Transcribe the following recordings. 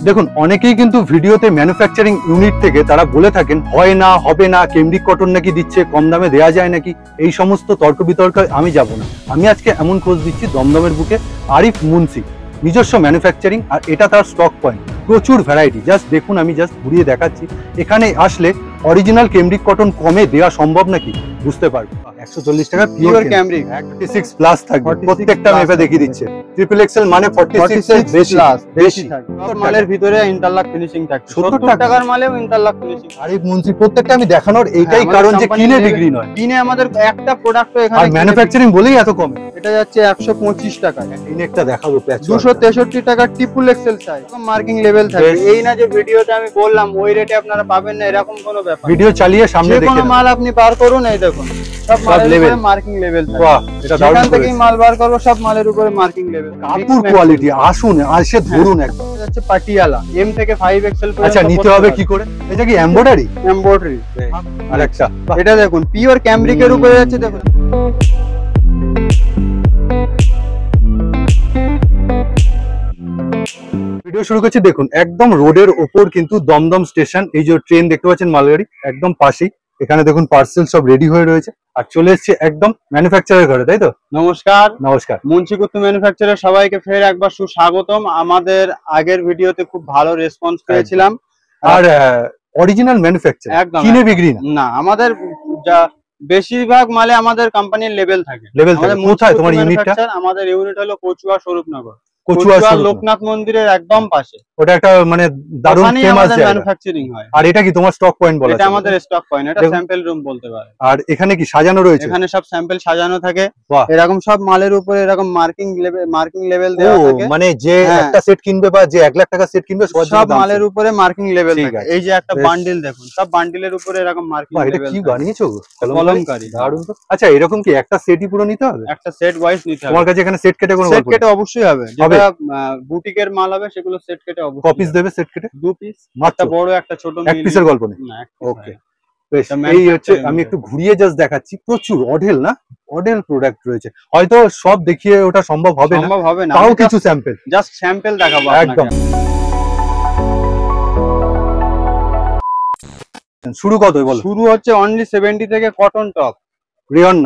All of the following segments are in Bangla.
দেখুন অনেকেই কিন্তু ভিডিওতে ম্যানুফ্যাকচারিং ইউনিট থেকে তারা বলে থাকেন হয় না, হবে না, কেমব্রিক কটন নাকি দিচ্ছে, কম দামে দেয়া যায় নাকি, এই সমস্ত তর্ক বিতর্কে আমি যাব না। আমি আজকে এমন খোঁজ দিচ্ছি দমদমের বুকে আরিফ মুন্সি, নিজস্ব ম্যানুফ্যাকচারিং, আর এটা তার স্টক পয়েন্ট, প্রচুর ভ্যারাইটি। জাস্ট দেখুন, আমি জাস্ট ঘুরিয়ে দেখাচ্ছি। এখানে আসলে অরিজিনাল কেমব্রিক কটন কমে দেওয়া সম্ভব নাকি বুঝতে পারবো। 140 টাকা পিওর কেমব্রিক 46 প্লাস থাকবে, প্রত্যেকটা মেপে দেখিয়ে দিচ্ছে। ট্রিপল এক্সেল মানে 46 এর বেশি থাকে। মালের ভিতরে ইন্টারলক ফিনিশিং থাকে, 70 টাকার মালেও ইন্টারলক ফিনিশিং। আরিফ মুন্সি প্রত্যেকটা আমি দেখানোর এইটাই কারণ যে কিনে বিক্রি নয়, কিনে আমাদের একটা প্রোডাক্ট এখানে আর ম্যানুফ্যাকচারিং বলেই এত কমে। এটা যাচ্ছে 125 টাকা। একটা দেখাবো 263 টাকা triple XL size, marking level থাকে। এই না যে ভিডিওতে আমি বললাম ওই রেটে আপনারা পাবেন না, এরকম কোনো ব্যাপার। ভিডিও চালিয়ে সামনে দেখে কোনো মাল আপনি বার করুন, এই দেখুন সব মালের উপরে মার্কিং লেভেল থাকে। বাহ, এটা দারুণ। এখান থেকেই মাল বার করব, সব মালের উপরে মার্কিং লেভেল। কাপড় কোয়ালিটি আসুন আসে ধরুন একদম। এটা হচ্ছে পাটিয়ালা এম থেকে 5 এক্সেল পর্যন্ত। আচ্ছা, নিতে হবে কি করে? এটা কি এমব্রয়ডারি? এমব্রয়ডারি। আরেকটা এটা দেখুন পিওর ক্যামব্রিকের উপরে যাচ্ছে, দেখুন। ভিডিও শুরু করছি। দেখুন একদম রোডের ওপর কিন্তু দমদম স্টেশন, এই যে ট্রেন দেখতে পাচ্ছেন মালগাড়ি একদম পাশেই। এখানে দেখুন পার্সেল সব রেডি হয়ে রয়েছে, আর চলে এসেছে একদম ম্যানুফ্যাকচারের ঘরে, তাই তো? নমস্কার, নমস্কার। মুন্সি কুত্তু ম্যানুফ্যাকচারের সবাইকে ফের একবার সুস্বাগতম। আমাদের আগের ভিডিওতে খুব ভালো রেসপন্স পেয়েছিলাম। আর অরিজিনাল ম্যানুফ্যাকচার, কিনে বিক্রি না। আমাদের যা বেশিরভাগ মালে আমাদের কোম্পানির লেভেল থাকে। কোথায় তোমার ইউনিটটা? আমাদের ইউনিট হলো কচুয়া স্বরূপনগর, কচুয়া লোকনাথ মন্দিরের একদম পাশে। ওটা একটা মানে দারুণ ফেমাস জায়গা, ম্যানুফ্যাকচারিং হয়। আর এটা কি তোমার স্টক পয়েন্ট বলা? এটা আমাদের স্টক পয়েন্ট, এটা স্যাম্পল রুম বলতে পারে। আর এখানে কি সাজানো রয়েছে? এখানে সব স্যাম্পল সাজানো থাকে, এরকম সব মালের উপরে এরকম মার্কিং লেভেল দেওয়া থাকে। মানে যে একটা সেট কিনবে বা যে 1 লাখ টাকা সেট কিনবে সব মালের উপরে মার্কিং লেভেল থাকে। এই যে একটা বান্ডিল দেখুন, সব বান্ডিলের উপরে এরকম মার্কিং লেভেল। এটা কি বানিয়েছো? কলমকারী। দারুণ তো। আচ্ছা, এরকম কি একটা সেটই পুরো নিতে হবে? একটা সেট ওয়াইজ নিতে হবে। তোমার কাছে এখানে সেট কেটে কোনো সেট কেটে অবশ্যই হবে। যেটা বুটিকের মাল হবে সেগুলো সেট কেটে অবশ্যই। কপিস দেবে সেট কেটে? 2 পিস, একটা বড় একটা ছোট। এক পিসের গল্প নেই। ওকে, বেশ। এই হচ্ছে, আমি একটু ঘুরিয়ে জাস্ট দেখাচ্ছি। প্রচুর অডেল না, অডেল প্রোডাক্ট রয়েছে। হয়তো সব দেখিয়ে ওটা সম্ভব হবে না, তাও কিছু স্যাম্পল, জাস্ট স্যাম্পল দেখাবো একদম। শুরু কত বলো? শুরু হচ্ছে অনলি 70 থেকে কটন টপ। রেয়ন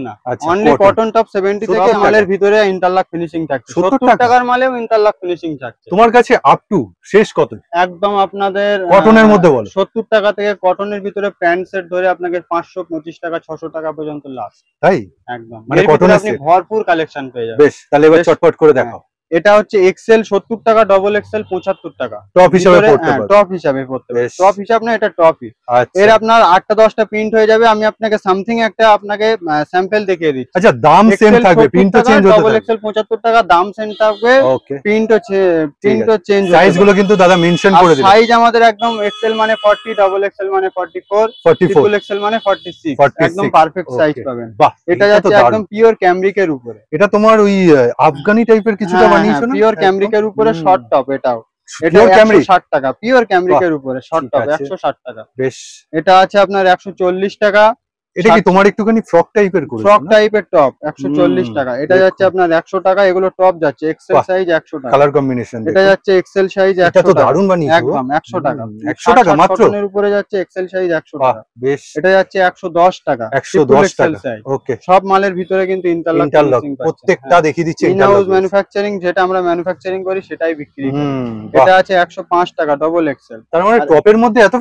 না, অনলি কটন টপ 70 থেকে। মালের ভিতরে ইন্টারলক ফিনিশিং থাকছে। 70 টাকার মালেও ইন্টারলক ফিনিশিং থাকছে। তোমার কাছে আপ টু শেষ কত? একদম আপনাদের কটনের মধ্যে বলো। 70 টাকা থেকে কটনের ভিতরে প্যান্ট সেট ধরে আপনাকে 525 টাকা 600 টাকা পর্যন্ত লাস্ট। তাই একদম, মানে কটনের আপনি ভরপুর কালেকশন পেয়ে যাবেন। বেশ, তাহলে এবার চটপট করে দেখাও। এটা হচ্ছে এক্সেল 70 টাকা, ডবল এক্সেল 75 টাকা। টপ হিসাবে পড়তে পারবে। টপ হিসাবে পড়তে পারবে। টপ হিসাব না, এটা টপই। এর আপনার 8টা 10টা প্রিন্ট হয়ে যাবে। আমি আপনাকে সামথিং একটা আপনাকে স্যাম্পল দেখিয়ে দিচ্ছি। আচ্ছা, দাম সেম থাকবে, প্রিন্টও চেঞ্জ হতে ডবল এক্সেল 75 টাকা, দাম সেম থাকবে। ওকে, প্রিন্টও চেঞ্জ। সাইজ গুলো কিন্তু দাদা মেনশন করে দিন। সাইজ আমাদের একদম এক্সেল মানে 40, ডবল এক্সেল মানে 44, ট্রিপল এক্সেল মানে 46, একদম পারফেক্ট সাইজ পাবেন। এটা যাচ্ছে একদম পিওর ক্যামব্রিকের উপরে। এটা তোমার ওই আফগানি টাইপের কিছুটা বানিয়েছো না? পিওর ক্যামব্রিকের উপরে শর্ট টপ। এটাও এটা 160 টাকা, পিওর ক্যামব্রিকের উপরে শর্ট টপ 160 টাকা। বেশ। এটা আছে আপনার 140 টাকা। এটা কি তোমার একটুখানি ফ্রক টাইপের করেছো? ফ্রক টাইপের টপ 140 টাকা। এটা যাচ্ছে আপনার 100 টাকা। এগুলো টপ যাচ্ছে এক্সেল সাইজ 100 টাকা। কালার কম্বিনেশন এটা যাচ্ছে এক্সেল সাইজ 100 টাকা। এটা তো দারুণ বানিয়েছো। একদম 100 টাকা। 100 টাকা মাত্র। কটনের উপরে যাচ্ছে এক্সেল সাইজ 100 টাকা। বেশ। এটা যাচ্ছে 110 টাকা। 110 টাকা। ওকে, সব মালের ভিতরে কিন্তু ইন্টারলক প্রত্যেকটা দেখিয়ে দিচ্ছি। ইন হাউস ম্যানুফ্যাকচারিং, যেটা আমরা ম্যানুফ্যাকচারিং করি সেটাই বিক্রি করি। এটা আছে 105 টাকা, ডবল এক্সেল। তার মানে টপের মধ্যে এত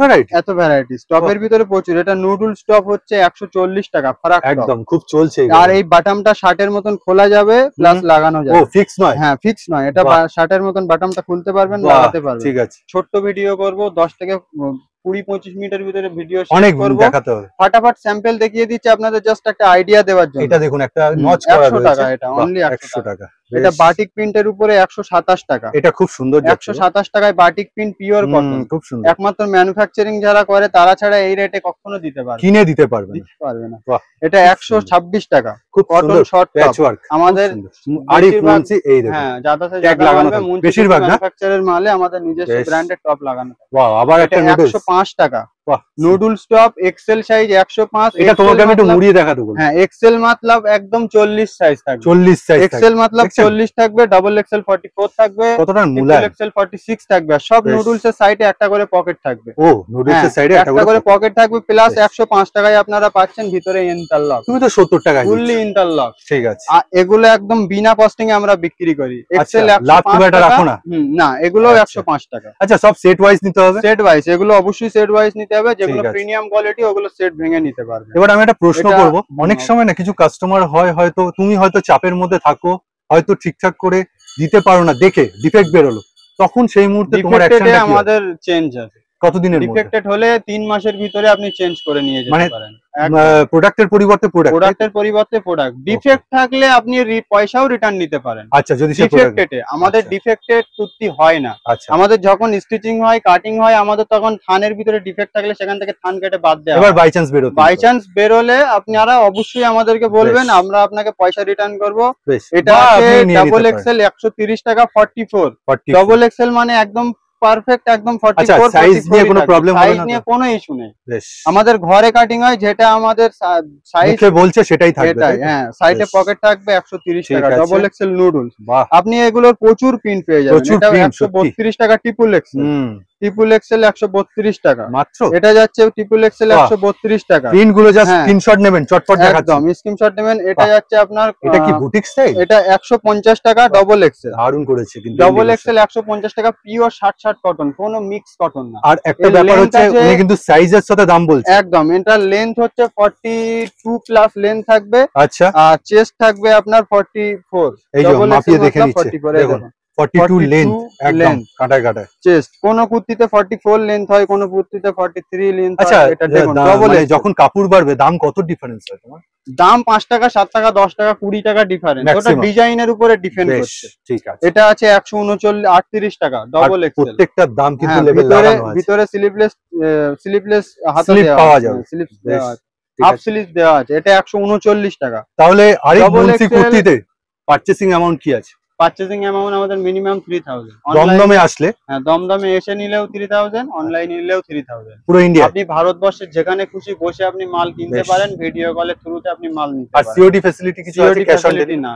ভ্যারাইটি। টপের ভিতরে প্রচুর। এটা নুডলস টপ হচ্ছে 140 টাকা। একদম খুব চলছে। আর এই বাটামটা শার্টের মতন খোলা যাবে, প্লাস লাগানো যাবে। ও ফিক্স নয়? হ্যাঁ, ফিক্স নয়। এটা শার্টের মতন বাটামটা খুলতে পারবেন, লাগাতে পারবেন। ঠিক আছে। ছোট্ট ভিডিও করব, 10 থেকে 20-25 মিনিটের ভিতরে ভিডিও অনেক করব। দেখাতে হবে। ফাটাফাট স্যাম্পল দেখিয়ে দিচ্ছি আপনাদের, জাস্ট একটা আইডিয়া দেওয়ার জন্য। এটা দেখুন, একটা নচ করা রয়েছে। 100 টাকা। এটা অনলি 100 টাকা। এটা বাটিক প্রিন্টের উপরে 127 টাকা। এটা খুব সুন্দর। 127 টাকায় বাটিক প্রিন্ট পিওর কটন, খুব সুন্দর। একমাত্র ম্যানুফ্যাকচারিং যারা করে তারা ছাড়া এই রেটে কখনো দিতে পারবে, কিনে দিতে পারবে না। এটা 126 টাকা, খুব কটন শর্ট প্যাচওয়ার্ক। আমাদের আরিফ মুন্সি, এই দেখুন হ্যাঁ, যাদের ট্যাগ লাগানো থাকে বেশিরভাগ না, ম্যানুফ্যাকচারের মালে আমাদের নিজস্ব ব্র্যান্ডের টপ লাগানো থাকে। ওয়াও, আবার একটা 105 টাকা। Noodles top XL size 105। এটা তোমাকে আমি একটু মুড়িয়ে দেখাতে বলবো। হ্যাঁ, এক্সেল মতলব একদম 40 সাইজ থাকবে। 40 সাইজ এক্সেল মতলব 40 থাকবে, ডাবল এক্সেল 44 থাকবে, কতটা মুলা এক্সেল 46 থাকবে। আর সব নুডলস এর সাইডে একটা করে পকেট থাকবে। ও, নুডলস এর সাইডে একটা করে পকেট থাকবে, প্লাস 105 টাকায় আপনারা পাচ্ছেন ভিতরে ইন্টারলক। তুমি তো 70 টাকায় ফুললি ইন্টারলক। ঠিক আছে। আর এগুলো একদম বিনা কস্টিং এ আমরা বিক্রি করি। এক্সেল 105 টাকা রাখো না? না, এগুলো 105 টাকা। আচ্ছা, সব সেট ওয়াইজ নিতে হবে? সেট ওয়াইজ, এগুলো অবশ্যই সেট ওয়াইজ নিতে হবে। যেগুলো প্রিমিয়াম কোয়ালিটি ওগুলো সেট ভেঙে নিতে পারবে। এবার আমি একটা প্রশ্ন করব, অনেক সময় না কিছু কাস্টমার হয়, হয়তো তুমি হয়তো চাপের মধ্যে থাকো, হয়তো ঠিকঠাক করে দিতে পারো না, দেখে ডিফেক্ট বেরোলো, তখন সেই মুহূর্তে তোমার অ্যাকশনটা কি? আমাদের চেঞ্জ আছে। কতদিনের মধ্যে? ডিফেক্টেড হলে 3 মাসের ভিতরে আপনি চেঞ্জ করে নিয়ে যেতে পারেন। প্রোডাক্টের পরিবর্তে প্রোডাক্ট ডিফেক্ট থাকলে আপনি পয়সাও রিটার্ন নিতে পারেন। আচ্ছা, যদি ডিফেক্টেড আমাদের ডিফেক্টেড কুর্তি হয় না। আমাদের যখন স্টিচিং হয়, কাটিং হয়, আমাদের তখন থানের ভিতরে ডিফেক্ট থাকলে সেখান থেকে থান কেটে বাদ দেওয়া। এবার বাই চান্স বেরোলে আপনারা অবশ্যই আমাদেরকে বলবেন, আমরা আপনাকে পয়সা রিটার্ন করব। এটা ডাবল এক্সেল 130 টাকা 44, ডাবল এক্সেল মানে একদম পারফেক্ট, একদম 44। সাইজ নিয়ে কোনো প্রবলেম হবে না? সাইজ নিয়ে কোনো ইস্যু নেই। আমাদের ঘরে কাটিং হয়, যেটা আমাদের সাইজ বলছে সেটাই থাকবে। হ্যাঁ, সাইডে পকেট থাকবে। 130 টাকা ডাবল এক্সেল নুডলস। আপনি এগুলোর প্রচুর প্রিন্ট পেয়ে যাবেন। এটা 132 টাকা ট্রিপল এক্সেল। ট্রিপল এক্সেল 132 টাকা মাত্র। এটা যাচ্ছে ট্রিপল এক্সেল 132 টাকা। প্রিন্ট গুলো জাস্ট স্ক্রিনশট নেবেন, চটপট দেখাচ্ছি। একদম স্ক্রিনশট নেবেন। এটা যাচ্ছে আপনার, এটা কি বুটিক স্টাইল? এটা 150 টাকা ডাবল এক্সেল। দারুণ করেছে কিন্তু। ডাবল এক্সেল 150 টাকা, পিওর 60 কটন, কোনো মিক্স কটন না। আর একটা ব্যাপার হচ্ছে, উনি কিন্তু সাইজের সাথে দাম বলছে। একদম, এটা লেন্থ হচ্ছে 42 প্লাস লেন্থ থাকবে। আচ্ছা। আর চেস্ট থাকবে আপনার 44। এই যে মাপিয়ে দেখে নিচ্ছে, দেখুন 42 লেন্থ, একদম কাটায় কাটায় চেস্ট। কোন কুর্তিতে 44 লেন্থ হয়, কোন কুর্তিতে 43 লেন্থ হয়। আচ্ছা, এটা দেখুন যখন কাপড় বাড়বে দাম কত ডিফারেন্স হয় তোমার? দাম 5 টাকা, 7 টাকা, 10 টাকা, 20 টাকা ডিফারেন্স। ওটা ডিজাইনের উপরে ডিপেন্ড করছে। ঠিক আছে। এটা আছে 139 টাকা ডাবল এক্সেল। প্রত্যেকটার দাম কিন্তু লেভেল লাগানো আছে। ভিতরে স্লিপলেস হাতা পাওয়া যাবে, স্লিপস দেওয়া আছে, হাফ স্লিপ দেওয়া আছে। এটা 139 টাকা। তাহলে আরেক মুন্সি কুর্তিতে পারচেসিং অ্যামাউন্ট কি আছে? পারচেসিং অ্যামাউন্ট আমাদের মিনিমাম 3000। দমদমে আসলে? হ্যাঁ, দমদমে এসে নিলেও 3000, অনলাইনে নিলেও 3000। পুরো ইন্ডিয়া? আপনি ভারতবর্ষের যেখানে খুশি বসে আপনি মাল কিনতে পারেন। ভিডিও কলের থ্রুতে আপনি মাল নিতে পারেন। আর সিওডি ফ্যাসিলিটি কিছু আছে? Cash on delivery? না,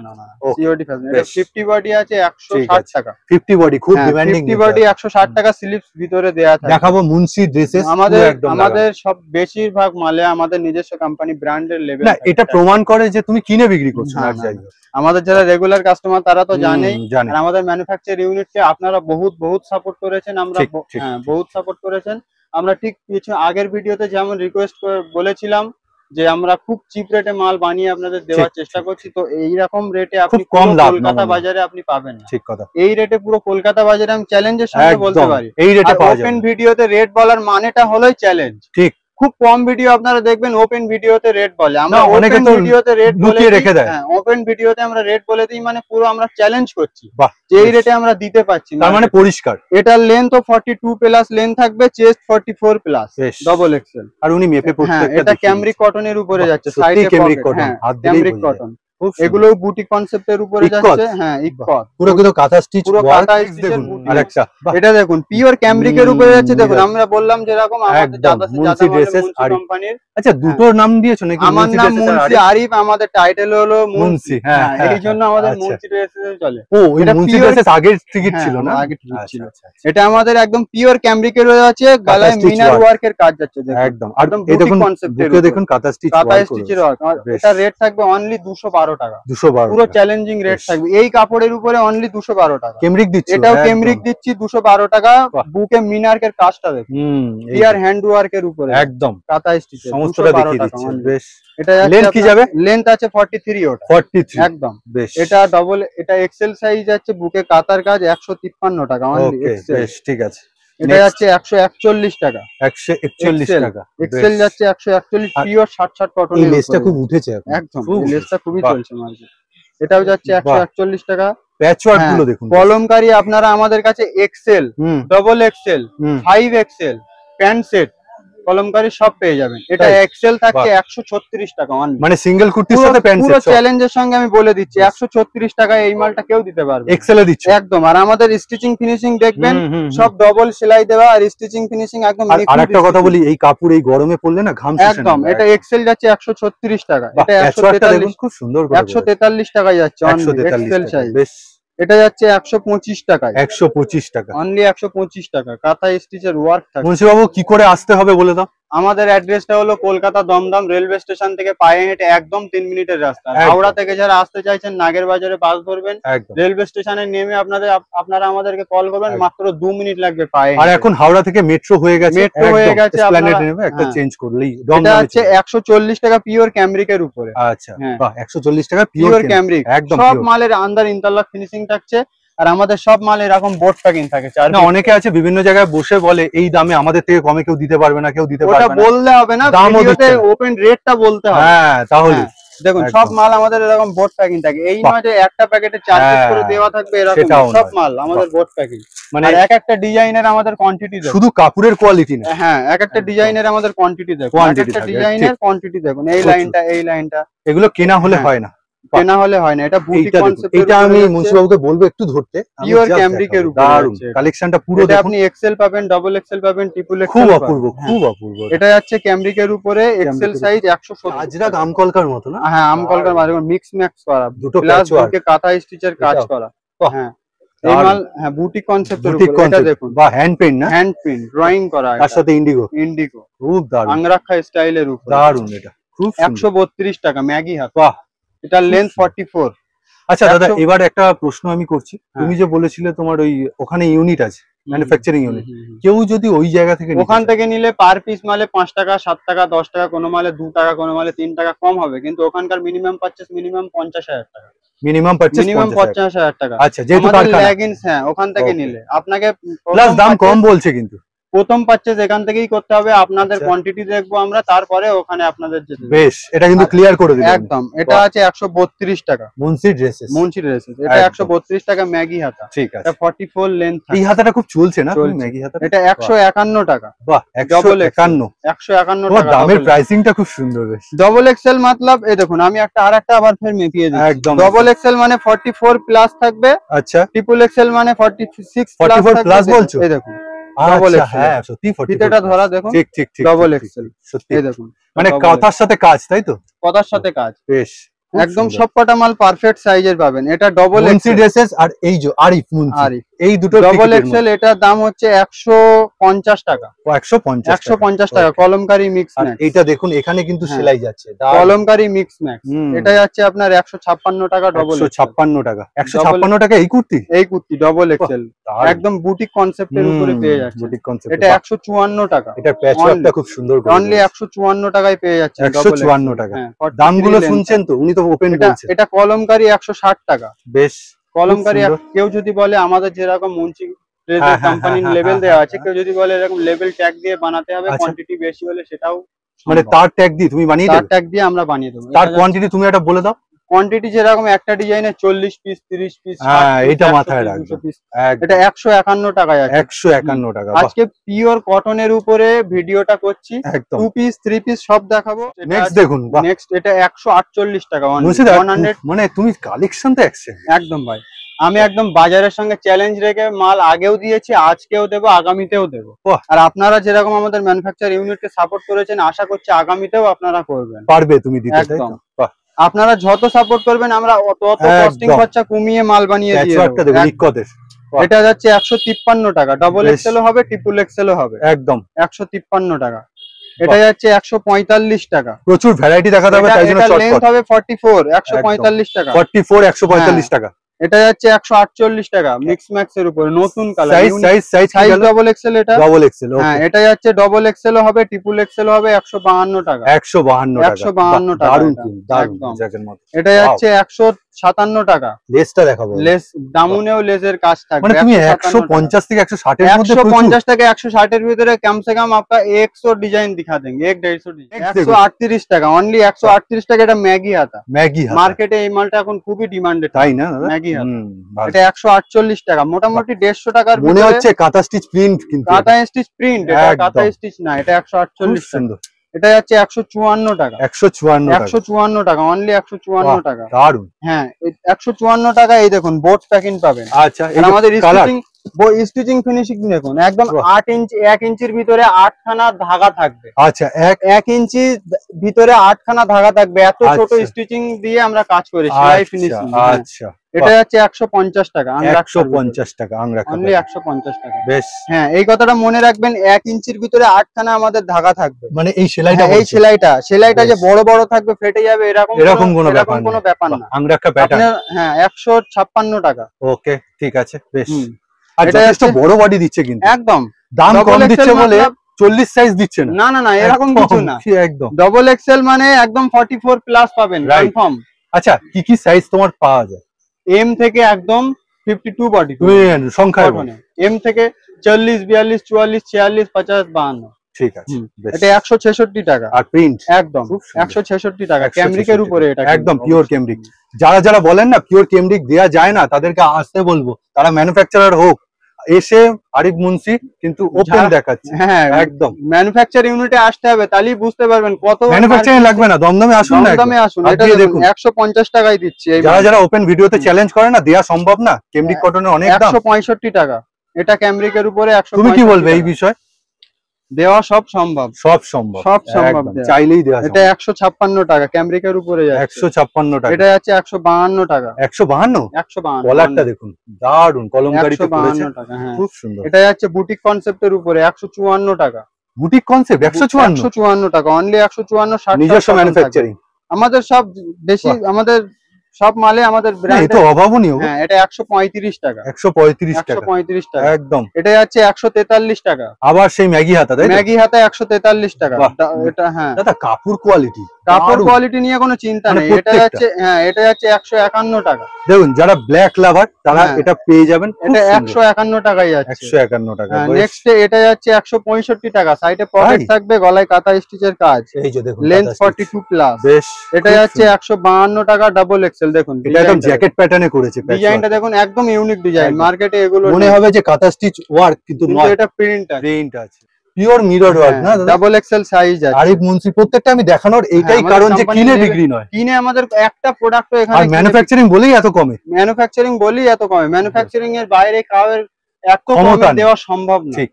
সিওডি ফ্যাসিলিটি। এটা 50 বডি আছে 160 টাকা। 50 বডি খুব ডিমান্ডিং। 50 বডি 160 টাকা, স্লিপস ভিতরে দেয়া থাকে। দেখাবো মুন্সি ড্রেসেস। আমাদের সব বেশিরভাগ মালে আমাদের নিজস্ব কোম্পানি ব্র্যান্ডের লেভেল। না, এটা প্রমাণ করে যে তুমি কিনে বিক্রি করছো না। আমাদের যারা রেগুলার কাস্টমার তারা তো জানেই। আর আমাদের ম্যানুফ্যাকচার ইউনিটকে আপনারা বহুত সাপোর্ট করেছেন। আমরা বহুত সাপোর্ট করেছেন। আমরা ঠিক কিছু আগের ভিডিওতে যেমন রিকোয়েস্ট বলেছিলাম যে আমরা খুব চিপ রেটে মাল বানিয়ে আপনাদের দেওয়ার চেষ্টা করছি। তো এই রকম রেটে আপনি কলকাতা বাজারে আপনি পাবেন না। ঠিক কথা। এই রেটে পুরো কলকাতা বাজারে আমি চ্যালেঞ্জের সঙ্গে বলতে পারি। এই রেটে পাওয়া যাবে। ওপেন ভিডিওতে রেট বলার মানেটা হলোই চ্যালেঞ্জ। ঠিক। খুব কম ভিডিও আপনারা দেখবেন ওপেন ভিডিওতে রেট বলে। আমরা ওপেন ভিডিওতে রেট বলে রেখে দেয়। হ্যাঁ, ওপেন ভিডিওতে আমরা রেট বলে দিই, মানে পুরো আমরা চ্যালেঞ্জ করছি যে এই রেটে আমরা দিতে পারছি না। তার মানে পরিষ্কার। এটার লেন্থ 42 প্লাস লেন্থ থাকবে, চেস্ট 44 প্লাস ডাবল এক্সেল। আর উনি মেপে প্রত্যেকটা। এটা ক্যামরিক কটনের উপরে যাচ্ছে, সাইডে ক্যামরিক কটন। ক্যামরিক কটন এগুলো বুটিক কনসেপ্টের উপরে যাচ্ছে। হ্যাঁ, ইকট পুরো কিন্তু কাঁথা স্টিচ, পুরো কাঁথা স্টিচের বুটিক। আরেকটা এটা দেখুন পিওর ক্যামরিকের উপরে যাচ্ছে। দেখুন আমরা বললাম যেরকম আমাদের মুন্সি ড্রেসেস কোম্পানির। আচ্ছা, দুটোর নাম দিয়েছো নাকি? আমার নাম মুন্সি আরিফ, আমাদের টাইটেল হলো মুন্সি। হ্যাঁ, এই জন্য আমাদের মুন্সি ড্রেসেস চলে। ও, এটা মুন্সি ড্রেসেস আগের টিকিট ছিল না? আগের টিকিট ছিল। এটা আমাদের একদম পিওর ক্যামরিকের হয়ে যাচ্ছে, গলায় মিনার ওয়ার্কের কাজ যাচ্ছে। দেখুন একদম এই দেখুন কনসেপ্টের। দেখুন কাঁথা স্টিচের ওয়ার্ক। এটা রেট থাকবে অনলি 212 টাকা। 212 পুরো চ্যালেঞ্জিং রেট থাকবে। এই কাপড়ের উপরে অনলি 212 টাকা। কেমরিক দিচ্ছি, এটাও কেমরিক দিচ্ছি 212 টাকা। বুকে মিনার্কের কাজটা দেখুন, পিওর হ্যান্ড ওয়ার্কের উপরে একদম কাঁথা স্টিচের। সমস্তটা দেখিয়ে দিচ্ছি। বেশ। এটা লেন্থ কি যাবে? লেন্থ আছে 43। ওটা 43 একদম। বেশ। এটা ডাবল, এটা এক্সেল সাইজ আছে, বুকে কাতার কাজ 153 টাকা অনলি এক্সেল। বেশ, ঠিক আছে। এটা যাচ্ছে 141 টাকা। 141 টাকা এক্সেল যাচ্ছে 141, পিওর 60 কটন। এই লেসটা খুব উঠেছে একদম, এই লেসটা খুবই চলছে মার্কেটে। এটাও যাচ্ছে 141 টাকা। প্যাচওয়ার্ক গুলো দেখুন। কলমকারী আপনারা আমাদের কাছে XL, double XL, 5 XL, pant set Kalamkari সব পেয়ে যাবেন। এটা এক্সেল থাকছে 136 টাকা, মানে সিঙ্গেল কুর্তির সাথে প্যান্ট সেট। পুরো চ্যালেঞ্জের সঙ্গে আমি বলে দিচ্ছি 136 টাকায় এই মালটা কেউ দিতে পারবে। এক্সেলে দিচ্ছ একদম। আর আমাদের স্টিচিং ফিনিশিং দেখবেন সব ডবল সেলাই দেওয়া, আর স্টিচিং ফিনিশিং একদম। আর একটা কথা বলি, এই কাপড় এই গরমে পরলে না ঘাম শুষে একদম। এটা এক্সেল যাচ্ছে 136 টাকা, এটা 143, খুব সুন্দর 143 টাকায় যাচ্ছে এক্সেল সাইজ। বেশ। এটা যাচ্ছে 125 টাকায়, 125 টাকা অনলি 125 টাকা। কাঁথা স্টিচের ওয়ার্ক থাকে। মুন্সি বাবু কি করে আসতে হবে বলে দাও। আমাদের অ্যাড্রেসটা হলো কলকাতা দমদম রেলওয়ে স্টেশন থেকে পায়ে হেঁটে একদম 3 মিনিটের রাস্তা। হাওড়া থেকে যারা আসতে চাইছেন নাগের বাজারে বাস ধরবেন, রেলওয়ে স্টেশনে নেমে আপনারা আমাদেরকে কল করবেন, মাত্র 2 মিনিট লাগবে পায়ে। আর এখন হাওড়া থেকে মেট্রো হয়ে গেছে, আপনারা একটা চেঞ্জ করলেই। এটা হচ্ছে 140 টাকা পিওর ক্যামরিকের উপরে। আচ্ছা, বাহ, 140 টাকা পিওর ক্যামরিক, একদম সব মালের আন্ডার ইন্টারলক ফিনিশিং থাকছে। আর আমাদের সব মাল এরকম বোর্ড প্যাকিং থাকে। অনেকে আছে বিভিন্ন জায়গায় বসে বলে এই দামে আমাদের থেকে কমে কেউ দিতে পারবে না, কেউ দিতে পারবে না। ওটা বললে হবে না, ভিডিওতে ওপেন রেটটা বলতে হবে। হ্যাঁ, তাহলে দেখুন সব মাল আমাদের এরকম বোর্ড প্যাকিং থাকে। এই নয় যে একটা প্যাকেটে 4 পিস করে দেওয়া থাকবে, এরকম সব মাল আমাদের বোর্ড প্যাকিং। মানে এক একটা ডিজাইনের আমাদের কোয়ান্টিটি দেখুন, শুধু কাপড়ের কোয়ালিটি না। হ্যাঁ, এক একটা ডিজাইনের আমাদের কোয়ান্টিটি দেখুন, এক একটা ডিজাইনের কোয়ান্টিটি দেখুন। এই লাইনটা এগুলো কেনা হলে হয় না, কেনা হলে হয় না। এটা বুটিক কনসেপ্ট। এটা আমি মুন্সি বাবুকে বলবো একটু ধরতে। পিওর ক্যামরিকের উপর দারুন কালেকশনটা পুরো দেখুন। আপনি এক্সেল পাবেন, ডাবল এক্সেল পাবেন, ট্রিপল এক্সেল। খুব অপূর্ব, খুব অপূর্ব। এটা যাচ্ছে ক্যামরিকের উপরে, এক্সেল সাইজ 170। আজরাক আমকলকার মতো না? হ্যাঁ, আমকলকার মানে মিক্স ম্যাক্স করা, দুটো প্লাস বুকে কাঁথা স্টিচের কাজ করা। হ্যাঁ, এই মাল হ্যাঁ বুটিক কনসেপ্টের উপর। এটা দেখুন, বা হ্যান্ড পেইন্ট না, হ্যান্ড পেইন্ট ড্রয়িং করা, তার সাথে ইন্ডিগো খুব দারুন, আংরাক্ষা স্টাইলের উপর। দারুন, এটা খুব 132 টাকা ম্যাগি হাত। বাহ, এটা লেন্থ 44। আচ্ছা দাদা, এবার একটা প্রশ্ন আমি করছি। তুমি যে বলেছিলে তোমার ওই ওখানে ইউনিট আছে, ম্যানুফ্যাকচারিং ইউনিট, কেউ যদি ওই জায়গা থেকে ওখান থেকে নিলে পার পিস মালে 5 টাকা 7 টাকা 10 টাকা, কোনো মালে 2 টাকা, কোনো মালে 3 টাকা কম হবে, কিন্তু ওখানকার মিনিমাম পারচেজ মিনিমাম 50,000 টাকা। মিনিমাম পারচেজ 50,000 টাকা। আচ্ছা, যেহেতু কারখানা লেগিংস, হ্যাঁ, ওখান থেকে নিলে আপনাকে প্লাস দাম কম বলছে, কিন্তু প্রথম পারচেজ এখান থেকেই করতে হবে। আপনাদের কোয়ান্টিটি দেখবো আমরা, তারপরে ওখানে আপনাদের যেতে। বেশ, এটা কিন্তু ক্লিয়ার করে দিন একদম। এটা আছে 132 টাকা মুন্সি ড্রেসেস, এটা 132 টাকা ম্যাগি হাতা। ঠিক আছে, এটা 44 লেন্থ। এই হাতাটা খুব চলছে না ম্যাগি হাতা? এটা 151 টাকা। বাহ, 151 টাকা। দামের প্রাইসিংটা খুব সুন্দর। বেশ, ডবল এক্সেল মতলব এই দেখুন, আমি আরেকটা আবার ফের মেপিয়ে দিই। একদম ডবল এক্সেল মানে 44 প্লাস থাকবে। আচ্ছা, ট্রিপল এক্সেল মানে 46 প্লাস বলছো? এই দেখুন ডবল এক্সেল, হ্যাঁ সত্যি 44 এটা ধরা দেখুন, ঠিক ঠিক ঠিক, ডবল এক্সেল সত্যি। এই দেখুন, মানে কাঁথার সাথে কাজ, তাই তো? কাঁথার সাথে কাজ। বেশ, একদম সবকটা মাল পারফেক্ট সাইজের পাবেন। এটা ডবল মুন্সি ড্রেসেস। আর এই যে আরিফ মুন্সি, এই দুটো ডবল এক্সেল, এটার দাম হচ্ছে 150 টাকা। 150 টাকা কলমকারী মিক্স ম্যাক্স। এইটা দেখুন, এখানে কিন্তু সেলাই যাচ্ছে, কলমকারী মিক্স ম্যাক্স। এটা যাচ্ছে আপনার 156 টাকা। ডবল 156 টাকা, 156 টাকা এই কুর্তি ডবল এক্সেল একদম বুটিক কনসেপ্টের উপরে পেয়ে যাচ্ছে। Boutique concept. এটা 154 টাকা। এটা প্যাচওয়ার্কটা খুব সুন্দর করে, অনলি 154 টাকায় পেয়ে যাচ্ছে। 154 টাকা। দামগুলো শুনছেন তো, উনি তো ওপেন বলছেন। এটা কলমকারী 160 টাকা। বেশ, কলমকারী। কেউ যদি বলে আমাদের যেরকম মুন্সি কোম্পানির লেভেল দেওয়া আছে, কেউ যদি বলে এরকম লেভেল ট্যাগ দিয়ে বানাতে হবে, কোয়ান্টিটি বেশি হলে সেটাও, মানে তার ট্যাগ দিয়ে তুমি বানিয়ে দাও? তার ট্যাগ দিয়ে আমরা বানিয়ে দেবো। তার কোয়ান্টিটি তুমি একটা বলে দাও। কোয়ান্টিটি যেরকম একটা ডিজাইনে 40 পিস 30 পিস, হ্যাঁ এটা মাথায় রাখবে। এটা 151 টাকায় আছে। 151 টাকা। আজকে পিওর কটনের উপরে ভিডিওটা করছি, 2 পিস 3 পিস সব দেখাবো। নেক্সট দেখুন, নেক্সট এটা 148 টাকা। মানে তুমি কালেকশন তো একদম ভাই, আমি একদম বাজারের সঙ্গে চ্যালেঞ্জ রেখে মাল আগেও দিয়েছি, আজকেও দেবো, আগামীতেও দেবো। আর আপনারা যেরকম আমাদের ম্যানুফ্যাকচার ইউনিটকে সাপোর্ট করেছেন, আশা করছি আগামীতেও আপনারা করবেন, পারবে তুমি দিতে। একদম। আপনারা যত সাপোর্ট করবেন আমরা তত কস্টিং খরচা কমিয়ে মাল বানিয়ে দিয়ে দেব। এটা যাচ্ছে 153 টাকা। ডবল এক্সেলও হবে, ট্রিপল এক্সেলও হবে। একদম 153 টাকা। এটা যাচ্ছে 145 টাকা। প্রচুর ভ্যারাইটি দেখাতে হবে, তাই জন্য শর্টকাট। লেন্থ হবে 44, 145 টাকা। 44 145 টাকা। এটা যাচ্ছে 148 টাকা মিক্স ম্যাক্স এর উপরে, নতুন কালার। Size double XL. এটা ডবল এক্সেল। হ্যাঁ, এটা যাচ্ছে ডবল এক্সেলও হবে, ট্রিপল এক্সেলও হবে। 152 টাকা। 152 টাকা। দারুণ দারুণ জায়গার মতো। এটা যাচ্ছে 57 টাকা। লেসটা দেখাবো, লেস দামুনেও লেসের কাজ থাকবে। মানে তুমি 150 থেকে 160 এর মধ্যে 150 থেকে 160 এর ভিতরে कम से कम आपका 100 डिजाइन दिखा देंगे, 150 डिजाइन। 138 টাকা অনলি, 138 টাকা। এটা ম্যাগি হাতা, মার্কেটে এই মালটা এখন খুবই ডিমান্ডেড, তাই না? ম্যাগি হাতা এটা 148 টাকা, মোটামুটি 150 টাকার মনে হচ্ছে কাঁথা স্টিচ প্রিন্ট, কিন্তু কাঁথা স্টিচ প্রিন্ট, এটা কাঁথা স্টিচ না, এটা 148 সুন্দর। এটা যাচ্ছে 154 টাকা, 154 টাকা অনলি, 154 টাকা। দারুন। হ্যাঁ 154 টাকা। এই দেখুন বোট প্যাকিং পাবেন। আচ্ছা, আমাদের স্টিচিং ফিনিশিং দেখুন, একদম 8 ইঞ্চি, 1 ইঞ্চির ভিতরে 8 খানা ধাগা থাকবে। আচ্ছা, 1 ইঞ্চি ভিতরে 8 খানা ধাগা থাকবে। এত ছোট স্টিচিং দিয়ে আমরা কাজ করি, সেলাই ফিনিশিং। আচ্ছা, এটা যাচ্ছে 150 টাকা, 150 টাকা অনলি 150 টাকা। বেশ। হ্যাঁ এই কথাটা মনে রাখবেন, 1 ইঞ্চির ভিতরে 8 খানা আমাদের ধাগা থাকবে। মানে এই সেলাইটা, সেলাইটা যে বড় বড় থাকবে, ফেটে যাবে, এরকম কোনো ব্যাপার না। আংরাক্কা প্যাটার্ন। হ্যাঁ 156 টাকা। ওকে, ঠিক আছে, বেশ। আর যথেষ্ট বড় বডি দিচ্ছে, কিন্তু একদম দাম কম দিচ্ছে বলে 40 সাইজ দিচ্ছে না। না এরকম কিছু না, একদম ডাবল এক্সেল মানে একদম 44 প্লাস পাবেন কনফার্ম। আচ্ছা, কি সাইজ তোমার পাওয়া যায়? এম থেকে একদম 52 বডি, সংখ্যা এম থেকে 40, 42, 44, 46, 50, 52। ঠিক আছে, এটা 166 টাকা। আর প্রিন্ট একদম 166 টাকা, ক্যামরিকের উপরে, এটা একদম পিওর ক্যামরিক। যারা বলেন না পিওর ক্যামরিক দেয়া যায় না, তাদেরকে আসতে বলবো, তারা ম্যানুফ্যাকচারার হোক, এসে আরিফ মুন্সি কিন্তু ওপেন দেখাচ্ছে। হ্যাঁ একদম ম্যানুফ্যাকচার ইউনিটে আসতে হবে, তাহলেই বুঝতে পারবেন কত। ম্যানুফ্যাকচারিং লাগবে না, দমদমে আসুন না, দমদমে আসুন। এটা দেখুন 150 টাকায় দিচ্ছি। যারা ওপেন ভিডিওতে চ্যালেঞ্জ করে না, দেয়া সম্ভব না, ক্যামরিক কটনের অনেক দাম। 165 টাকা, এটা ক্যামরিকের উপরে 165। তুমি কি বলবে এই বিষয়? দেওয়া সব সম্ভব, চাইলেই দেওয়া। এটা 156 টাকা, ক্যামরিকের উপরে যাচ্ছে 156 টাকা। এটা যাচ্ছে 152 টাকা। 152 কলারটা দেখুন, দারুন কলমকারীতে করেছে, খুব সুন্দর। এটা যাচ্ছে বুটিক কনসেপ্টের উপরে 154 টাকা। বুটিক কনসেপ্ট 154 টাকা অনলি, 154। 60 নিজস্ব ম্যানুফ্যাকচারিং আমাদের সব বেশি, আমাদের সব মালে আমাদের ব্র্যান্ড। এটা অভাবনীয়। হ্যাঁ এটা 135 টাকা, 135 টাকা, 135 টাকা একদম। এটা যাচ্ছে 143 টাকা। আবার সেই ম্যাগি হাতা, তাই ম্যাগি হাতা 143 টাকা। এটা হ্যাঁ দাদা কাপড় কোয়ালিটি নিয়ে কোনো চিন্তা নেই। এটা যাচ্ছে 151 টাকা। দেখুন যারা ব্ল্যাক লাভার তারা এটা পেয়ে যাবেন, এটা 151 টাকাই যাচ্ছে, 151 টাকা। নেক্সট এটা যাচ্ছে 165 টাকা, সাইডে পকেট থাকবে, গলায় কাঁথা স্টিচের কাজ। এই যে দেখুন লেন্থ 42 প্লাস। বেশ, এটা যাচ্ছে 152 টাকা, ডাবল এক্সেল। দেখুন এটা একদম জ্যাকেট প্যাটার্নে করেছে, ডিজাইনটা দেখুন একদম ইউনিক ডিজাইন, মার্কেটে এগুলো মনে হবে যে কাঁথা স্টিচ ওয়ার্ক, কিন্তু নয়, এটা প্রিন্ট আছে, পিওর মিরর ওয়ার্ক না, ডাবল এক্সেল সাইজ আছে। আরিফ মুন্সি প্রত্যেকটা আমি দেখানোর এইটাই কারণ যে কিনে বিক্রি নয়, কিনে আমাদের একটা প্রোডাক্ট এখানে, আর ম্যানুফ্যাকচারিং বলেই এত কমে, ম্যানুফ্যাকচারিং এর বাইরে কাউয়ের এত কমে দেওয়া সম্ভব না। ঠিক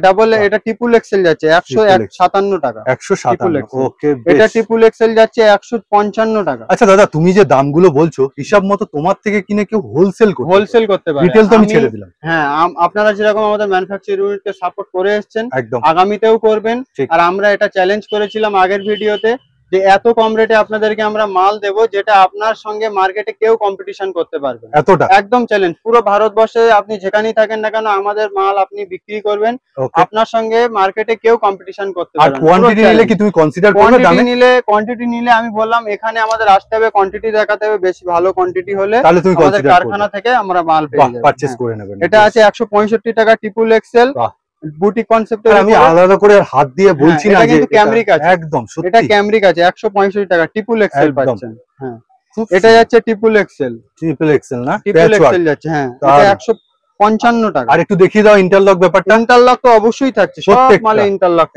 ডাবল, এটা ট্রিপল এক্সেল যাচ্ছে 157 টাকা, 157। ওকে, এটা ট্রিপল এক্সেল যাচ্ছে 155 টাকা। আচ্ছা দাদা, তুমি যে দামগুলো বলছো হিসাব মতো তোমার থেকে কিনে কেউ হোলসেল করতে পারে, রিটেল তো আমি ছেড়ে দিলাম। হ্যাঁ আপনারা যেরকম আমাদের ম্যানুফ্যাকচারিং ইউনিটকে সাপোর্ট করে এসেছেন, আগামীতেও করবেন। আর আমরা এটা চ্যালেঞ্জ করেছিলাম আগের ভিডিওতে, যে এত কম রেটে আপনাদেরকে আমরা মাল দেব যেটা আপনার সঙ্গে মার্কেটে কেউ কম্পিটিশন করতে পারবে না। এতটা একদম চ্যালেঞ্জ, পুরো ভারতবর্ষে আপনি যেখানেই থাকেন না কেন আমাদের মাল আপনি বিক্রি করবেন, আপনার সঙ্গে মার্কেটে কেউ কম্পিটিশন করতে পারবে না। আর কোয়ান্টিটি নিলে কি তুমি কনসিডার করবে? কোয়ান্টিটি নিলে আমি বললাম এখানে আমাদের আসতে হবে, কোয়ান্টিটি দেখাতে হবে, বেশি ভালো কোয়ান্টিটি হলে তাহলে তুমি আমাদের কারখানা থেকে আমরা মাল পেয়ে যাব, পারচেজ করে নেবেন। এটা আছে 165 টাকা, ট্রিপল এক্সেল বুটিক কনসেপ্টের। আমি আলাদা করে হাত দিয়ে বলছি না, যে ক্যামরিক আছে, একদম সত্যি এটা ক্যামরিক আছে 165 টাকা, ট্রিপল এক্সেল পাচ্ছেন। হ্যাঁ এটা যাচ্ছে ট্রিপল এক্সেল না, ট্রিপল এক্সেল যাচ্ছে। হ্যাঁ এটা 155 টাকা। আর একটু দেখিয়ে দাও ইন্টারলক ব্যাপারটা। ইন্টারলক তো অবশ্যই থাকছে, সব মালে ইন্টারলক,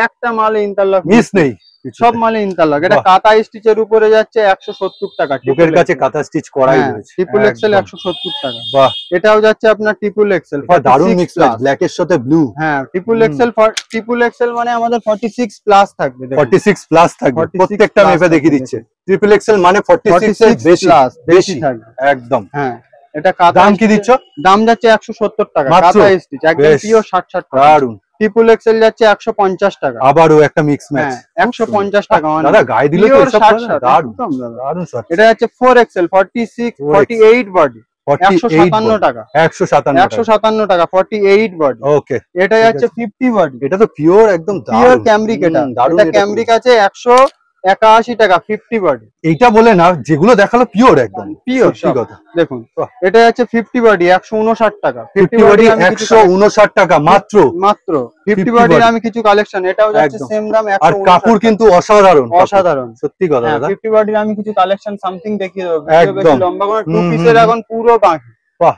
একটা মালে ইন্টারলক মিস নেই, সব মালে ইন্টারলক। এটা কাঁথা স্টিচের উপরে যাচ্ছে 170 টাকা, বুকের কাছে কাঁথা স্টিচ করাই রয়েছে, ট্রিপল এক্সেল 170 টাকা। বাহ, এটাও যাচ্ছে আপনার ট্রিপল এক্সেল, দারুণ মিক্স আছে ব্ল্যাক এর সাথে ব্লু। হ্যাঁ ট্রিপল এক্সেল মানে আমাদের 46 প্লাস থাকবে, 46 প্লাস থাকবে, প্রত্যেকটা মেপে দেখিয়ে দিচ্ছে। ট্রিপল এক্সেল মানে 46 এর বেশি থাকবে একদম। হ্যাঁ এটা দাম কি দিচ্ছ? দাম যাচ্ছে 170 টাকা, কাঁথা স্টিচ একদম পিওর 60 টাকা। দারুণ। ট্রিপল এক্সেল যাচ্ছে 150 টাকা, আবারও একটা মিক্স ম্যাচ 150 টাকা। দাদা গায়ে দিলে তো সব দারুণ দারুণ। এটা যাচ্ছে 4 এক্সেল 46 48 বডি, 157 টাকা, 157 টাকা 48 বডি। ওকে, এটা যাচ্ছে 50 বডি, এটা তো পিওর একদম পিওর ক্যামরিক। এটা ক্যামরিক আছে 81 টাকা 50 বডি। এইটা বলে না, যেগুলো দেখালো পিওর, একদম পিওর কথা। দেখুন এটা হচ্ছে 50 বডি 159 টাকা। 50 বডি 159 টাকা মাত্র। 50 বডির আমি কিছু কালেকশন, এটাও যাচ্ছে সেম দাম 159। আর কাপড় কিন্তু অসাধারণ সত্যি কথা দাদা। 50 বডির আমি কিছু কালেকশন সামথিং দেখিয়ে দেবো, ভিডিও বেশি লম্বা করে। টু পিসের এখন পুরো বাকি।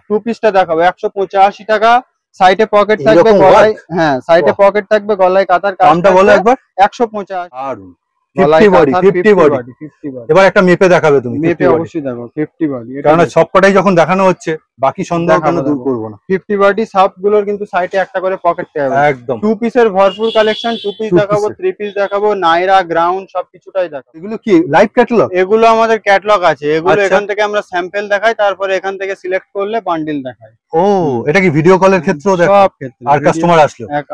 টু পিসটা দেখাবো 185 টাকা। সাইডে পকেট থাকবে, গলায় সাইডে পকেট থাকবে, গলায় কাতার কাজ। দামটা বলো একবার। 150 আর 50 বডি। এবার একটা মেপে দেখাবে তুমি। মেপে অবশ্যই দেখো 50 বডি, কারণ সবকটাই যখন দেখানো হচ্ছে বাকি সন্দেহ কেন দূর করব না। 50 বডি সবগুলোর কিন্তু সাইডে একটা করে পকেট থাকবে একদম। টু পিসের ভরপুর কালেকশন। টু পিস দেখাবো, থ্রি পিস দেখাবো, নাইরা গ্রাউন্ড সবকিছুটাই দেখাবো। এগুলো কি লাইভ ক্যাটালগ? এগুলো আমাদের ক্যাটালগ আছে। এগুলো এখান থেকে আমরা স্যাম্পল দেখাই, তারপরে এখান থেকে সিলেক্ট করলে বান্ডিল দেখাই। ও, এটা কি ভিডিও কলের ক্ষেত্রেও দেখো? সব ক্ষেত্রে। আর কাস্টমার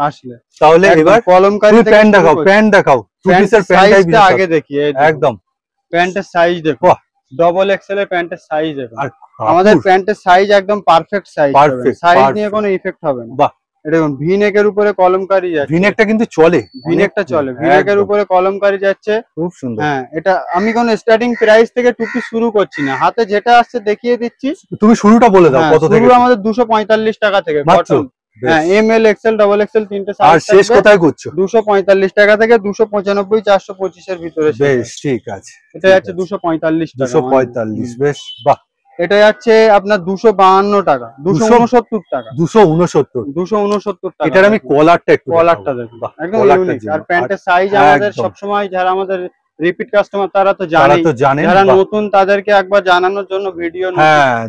আসলে তাহলে এবার কলমকারী প্যান্ট দেখাও, প্যান্ট দেখাও। টু পিসের প্যান্টটা আগে দেখি। একদম প্যান্টের সাইজ দেখো, ডবল এক্সেল এর প্যান্টের সাইজ দেখো। আমাদের প্যান্টের সাইজ একদম পারফেক্ট সাইজ। সাইজ নিয়ে কোনো ইফেক্ট হবে না। বাহ, এটা দেখুন ভিনেকের উপরে কলমকারী যাচ্ছে। ভিনেকটা কিন্তু চলে, ভিনেকটা চলে। ভিনেকের উপরে কলমকারী যাচ্ছে, খুব সুন্দর। হ্যাঁ, এটা আমি কোন স্টার্টিং প্রাইস থেকে টু পিস শুরু করছি না, হাতে যেটা আসছে দেখিয়ে দিচ্ছি। তুমি শুরুটা বলে দাও কত থেকে? শুরু আমাদের 245 টাকা থেকে কটন। হ্যাঁ, M L XL double XL তিনটে সাইজ। আর শেষ কোথায় করছো? 245 টাকা থেকে 295 425 এর ভিতরে। বেশ, ঠিক আছে। এটা যাচ্ছে 245 টাকা। 245, বেশ। বাহ, এটা যাচ্ছে আপনার 252 টাকা। 269 টাকা। 269 টাকা। এটার আমি কলারটা একটু, কলারটা দেখুন একদম ইউনিক। আর প্যান্টের সাইজ আমাদের সব সময়, যারা আমাদের রিপিট কাস্টমার তারা তো জানে, যারা নতুন তাদেরকে একবার জানানোর জন্য ভিডিও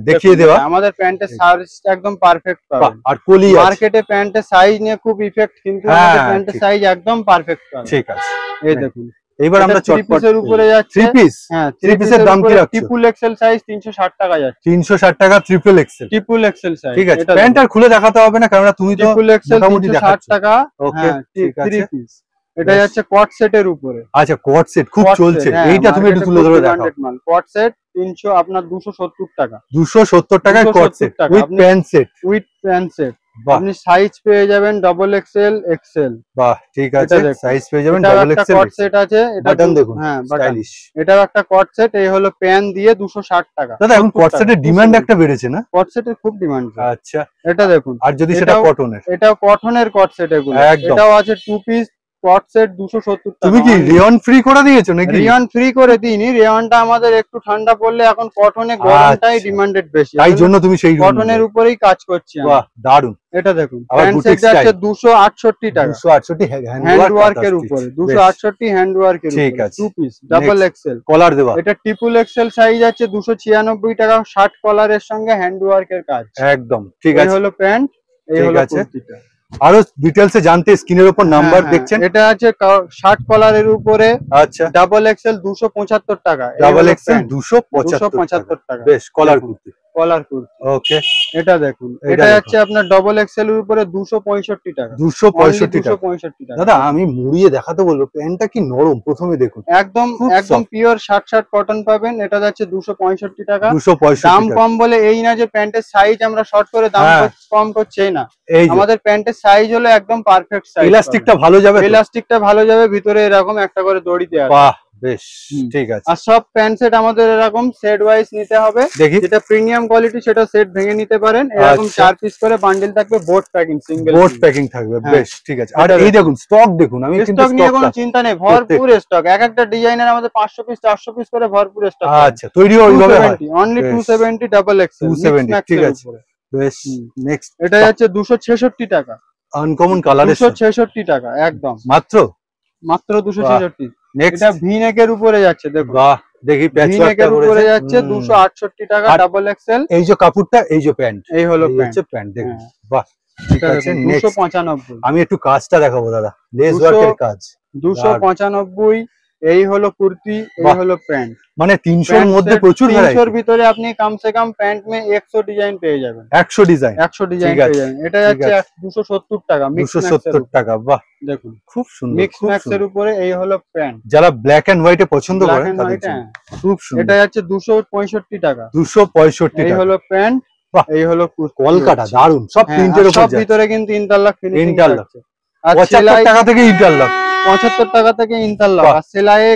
দেখিয়ে দেওয়া। আমাদের প্যান্টের সাইজ একদম পারফেক্ট পাবেন। আর কলি মার্কেটে প্যান্টের সাইজ নিয়ে খুব ইফেক্ট, কিন্তু আমাদের প্যান্টের সাইজ একদম পারফেক্ট পাবেন। ঠিক আছে, এই দেখুন। এবার আমরা থ্রি পিসের উপরে যাচ্ছে। থ্রি পিস, হ্যাঁ, থ্রি পিসের দাম কি রাখছো? ট্রিপল এক্সেল সাইজ 360 টাকা যাচ্ছে। 360 টাকা triple Excel. Triple XL size, ঠিক আছে। প্যান্টটা খুলে দেখাতে হবে না, কারণ তুমি তো ট্রিপল এক্সেল 360 টাকা। ওকে, ঠিক আছে। থ্রি পিস এটা যাচ্ছে কট সেটের উপরে। আচ্ছা, কট সেট খুব চলছে, এইটা তুমি একটু তুলে ধরে দেখাও। কট সেট 300 আপনার 270 টাকা। 270 টাকায় কট set with pant set. With pant set আপনি সাইজ পেয়ে যাবেন ডাবল এক্সেল এক্সেল। বাহ, ঠিক আছে, সাইজ পেয়ে যাবেন ডাবল এক্সেল। কট সেট আছে, এটা বাটন দেখুন, হ্যাঁ স্টাইলিশ। এটাও একটা কট সেট। এই হলো প্যান দিয়ে 260 টাকা। দাদা এখন কট সেটের ডিমান্ড একটা বেড়েছে না? কট সেটের খুব ডিমান্ড। আচ্ছা, এটা দেখুন। আর যদি সেটা কটনের? এটাও কটনের কট সেট। এগুলো এটাও আছে টু পিস কট সেট 270 টাকা। তুমি কি রেয়ন ফ্রি করে দিয়েছো নাকি? রেয়ন ফ্রি করে দিইনি, রেয়নটা আমাদের একটু ঠান্ডা পড়লে, এখন কটনে গরমটাই ডিমান্ডেড বেশি, তাই জন্য তুমি সেই কটনের উপরেই কাজ করছি। বাহ, দারুন। এটা দেখুন, প্যান্ট সেট যাচ্ছে 268 টাকা। 268 হ্যান্ড ওয়ার্কের উপরে, 268 হ্যান্ড ওয়ার্কের উপরে। ঠিক আছে, টু পিস ডাবল এক্সেল কলার দেওয়া। এটা ট্রিপল এক্সেল সাইজ আছে 296 টাকা। 60 কলারের সঙ্গে হ্যান্ড ওয়ার্কের কাজ। একদম ঠিক আছে। এই হলো প্যান্ট, এই হলো কুর্তিটা। আরো ডিটেইলস এ জানতে স্ক্রিনের উপর নাম্বার দেখছেন। এটা আছে 60 কলারের উপরে। আচ্ছা, ডাবল এক্সেল 275 টাকা। ডাবল এক্সেল 275 টাকা। বেশ, কলার কুর্তি। কলার কুর্তি, ওকে। এটা দেখুন, এটা যাচ্ছে আপনার ডাবল এক্সেল এর উপরে 265 টাকা। 265 টাকা। দাদা আমি মুড়িয়ে দেখাতে বলবো, প্যান্টটা কি নরম, প্রথমে দেখুন। একদম একদম পিওর 60 কটন পাবেন। এটা যাচ্ছে 265 টাকা। 265। দাম কম বলে এই না যে প্যান্টের সাইজ আমরা শর্ট করে দাম কম করছি না। আমাদের প্যান্টের সাইজ হলো একদম পারফেক্ট সাইজ। ইলাস্টিকটা ভালো যাবে, ইলাস্টিকটা ভালো যাবে, ভিতরে এরকম একটা করে দড়ি দেওয়া আছে। বাহ, বেশ, ঠিক আছে। আর সব প্যান্ট সেট আমাদের এরকম সেট ওয়াইজ নিতে হবে। যেটা প্রিমিয়াম কোয়ালিটি সেটা সেট ভেঙে নিতে পারেন। এরকম 4 পিস করে বান্ডেল থাকবে, board packing, single board packing থাকবে। বেশ, ঠিক আছে। আর এই দেখুন স্টক দেখুন, আমি কিন্তু স্টক নিয়ে কোনো চিন্তা নেই, ভরপুর স্টক। এক একটা ডিজাইনের আমাদের 500 পিস 400 পিস করে ভরপুর স্টক। আচ্ছা, তৈরিও ওইভাবে হয়। অনলি 270 ডাবল এক্সেল 270, ঠিক আছে। বেশ, নেক্সট এটা যাচ্ছে 266 টাকা। আনকমন কালারের 266 টাকা একদম, মাত্র 266। এটা ভি-নেকের উপরে যাচ্ছে, দেখুন। বাহ, দেখি প্যাচওয়ার্কটার উপরে যাচ্ছে 268 টাকা ডাবল এক্সেল। এই যে কাপড়টা, এই যে প্যান্ট, এই হলো প্যান্ট দেখুন। বাহ, ঠিক আছে। 295। আমি একটু কাজটা দেখাবো দাদা, লেস ওয়ার্কের কাজ। 295। এই হলো কুর্তি, এই হলো প্যান্ট। মানে 300 এর মধ্যে প্রচুর ভ্যারাইটি। 300 এর ভিতরে আপনি কম সে কম প্যান্ট মে 100 ডিজাইন পেয়ে যাবেন। 100 ডিজাইন, 100 ডিজাইন পেয়ে যাবেন। এটা যাচ্ছে 270 টাকা। 270 টাকা। বাহ, দেখুন খুব সুন্দর। মিক্স ম্যাক্স এর উপরে এই হলো প্যান্ট। যারা ব্ল্যাক এন্ড হোয়াইটে পছন্দ করে তাদের জন্য খুব সুন্দর। এটা যাচ্ছে 265 টাকা। 265 টাকা। এই হলো প্যান্ট, এই হলো কুর্তি। কলকাতা দারুন, সব প্রিন্টের উপর। সব ভিতরে কিন্তু ইন্টারলক ফিনিশিং। ইন্টারলক 75 টাকা থেকে ইন্টারলক। 75 টাকা থেকে ইন্টারলক। আর সেলাইয়ে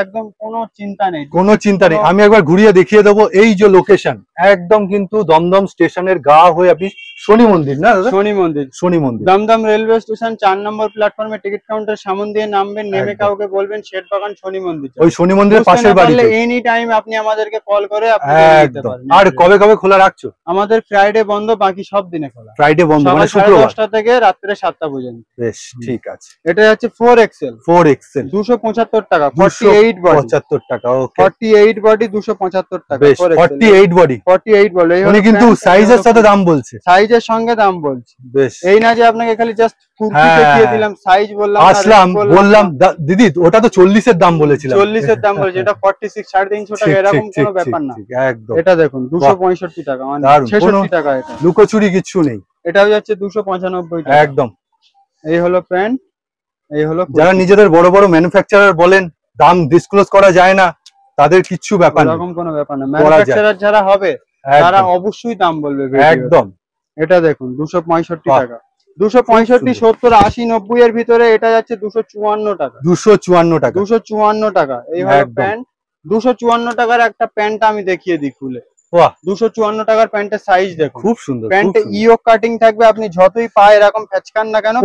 একদম কোনো চিন্তা নেই, কোনো চিন্তা নেই। আমি একবার ঘুরিয়ে দেখিয়ে দেবো। এই যে লোকেশন একদম কিন্তু দমদম স্টেশনের গা হয়ে আপনি শনি মন্দির, না দাদা? শনি মন্দির দমদম রেলওয়ে স্টেশন 4 নম্বর প্ল্যাটফর্মে টিকিট কাউন্টার সামনে দিয়ে নামবেন, নেমে কাউকে বলবেন শেঠ বাগান শনি মন্দির, ওই শনি মন্দিরের পাশের বাড়িতে। এনি টাইম আপনি আমাদেরকে কল করে আপনি নিতে পারেন। আর কবে কবে খোলা রাখছো? আমাদের ফ্রাইডে বন্ধ, বাকি সব দিনে খোলা। ফ্রাইডে বন্ধ মানে শুক্রবার 10টা থেকে রাত্রে 7টা পর্যন্ত। বেশ, ঠিক আছে। এটা হচ্ছে 4XL 275 টাকা, 48 বডি 75 টাকা। ওকে, 48 বডি 275 টাকা। বেশ, 48 বডি 48 বডি। উনি কিন্তু সাইজের সাথে দাম বলছে, সাইজের সঙ্গে দাম বলছে। বেশ, এই না যে আপনাকে খালি জাস্ট কুর্তি দেখিয়ে দিলাম, সাইজ বললাম, আসলাম বললাম দিদি ওটা তো 40 এর দাম বলেছিলাম, 40 এর দাম বলেছে, এটা 46 350 টাকা, এরকম কোনো ব্যাপার না একদম। এটা দেখুন 265 টাকা, মানে 66 টাকা। এটা লুকোচুরি কিছু নেই, এটাও যাচ্ছে 295 টাকা একদম। এই হলো প্যান্ট, এই হলো। যারা নিজেদের বড় বড় ম্যানুফ্যাকচারার বলেন দাম ডিসক্লোজ করা যায় না, তাদের কিচ্ছু ব্যাপার না, এরকম কোনো ব্যাপার না। ম্যানুফ্যাকচারার যারা হবে তারা অবশ্যই দাম বলবে একদম। এটা দেখুন 265 টাকা, 265, 70, 80, 90 এর ভিতরে এটা যাচ্ছে 254 টাকা, 254 টাকা, 254 টাকা। এই হলো প্যান্ট। 254 টাকার একটা প্যান্ট আমি দেখিয়ে দিই খুলে। বাহ, 254 টাকার প্যান্টের সাইজ দেখুন, খুব সুন্দর। প্যান্টে ইয়োক কাটিং থাকবে, আপনি যতই পায় এরকম ফ্যাচকান না কেন,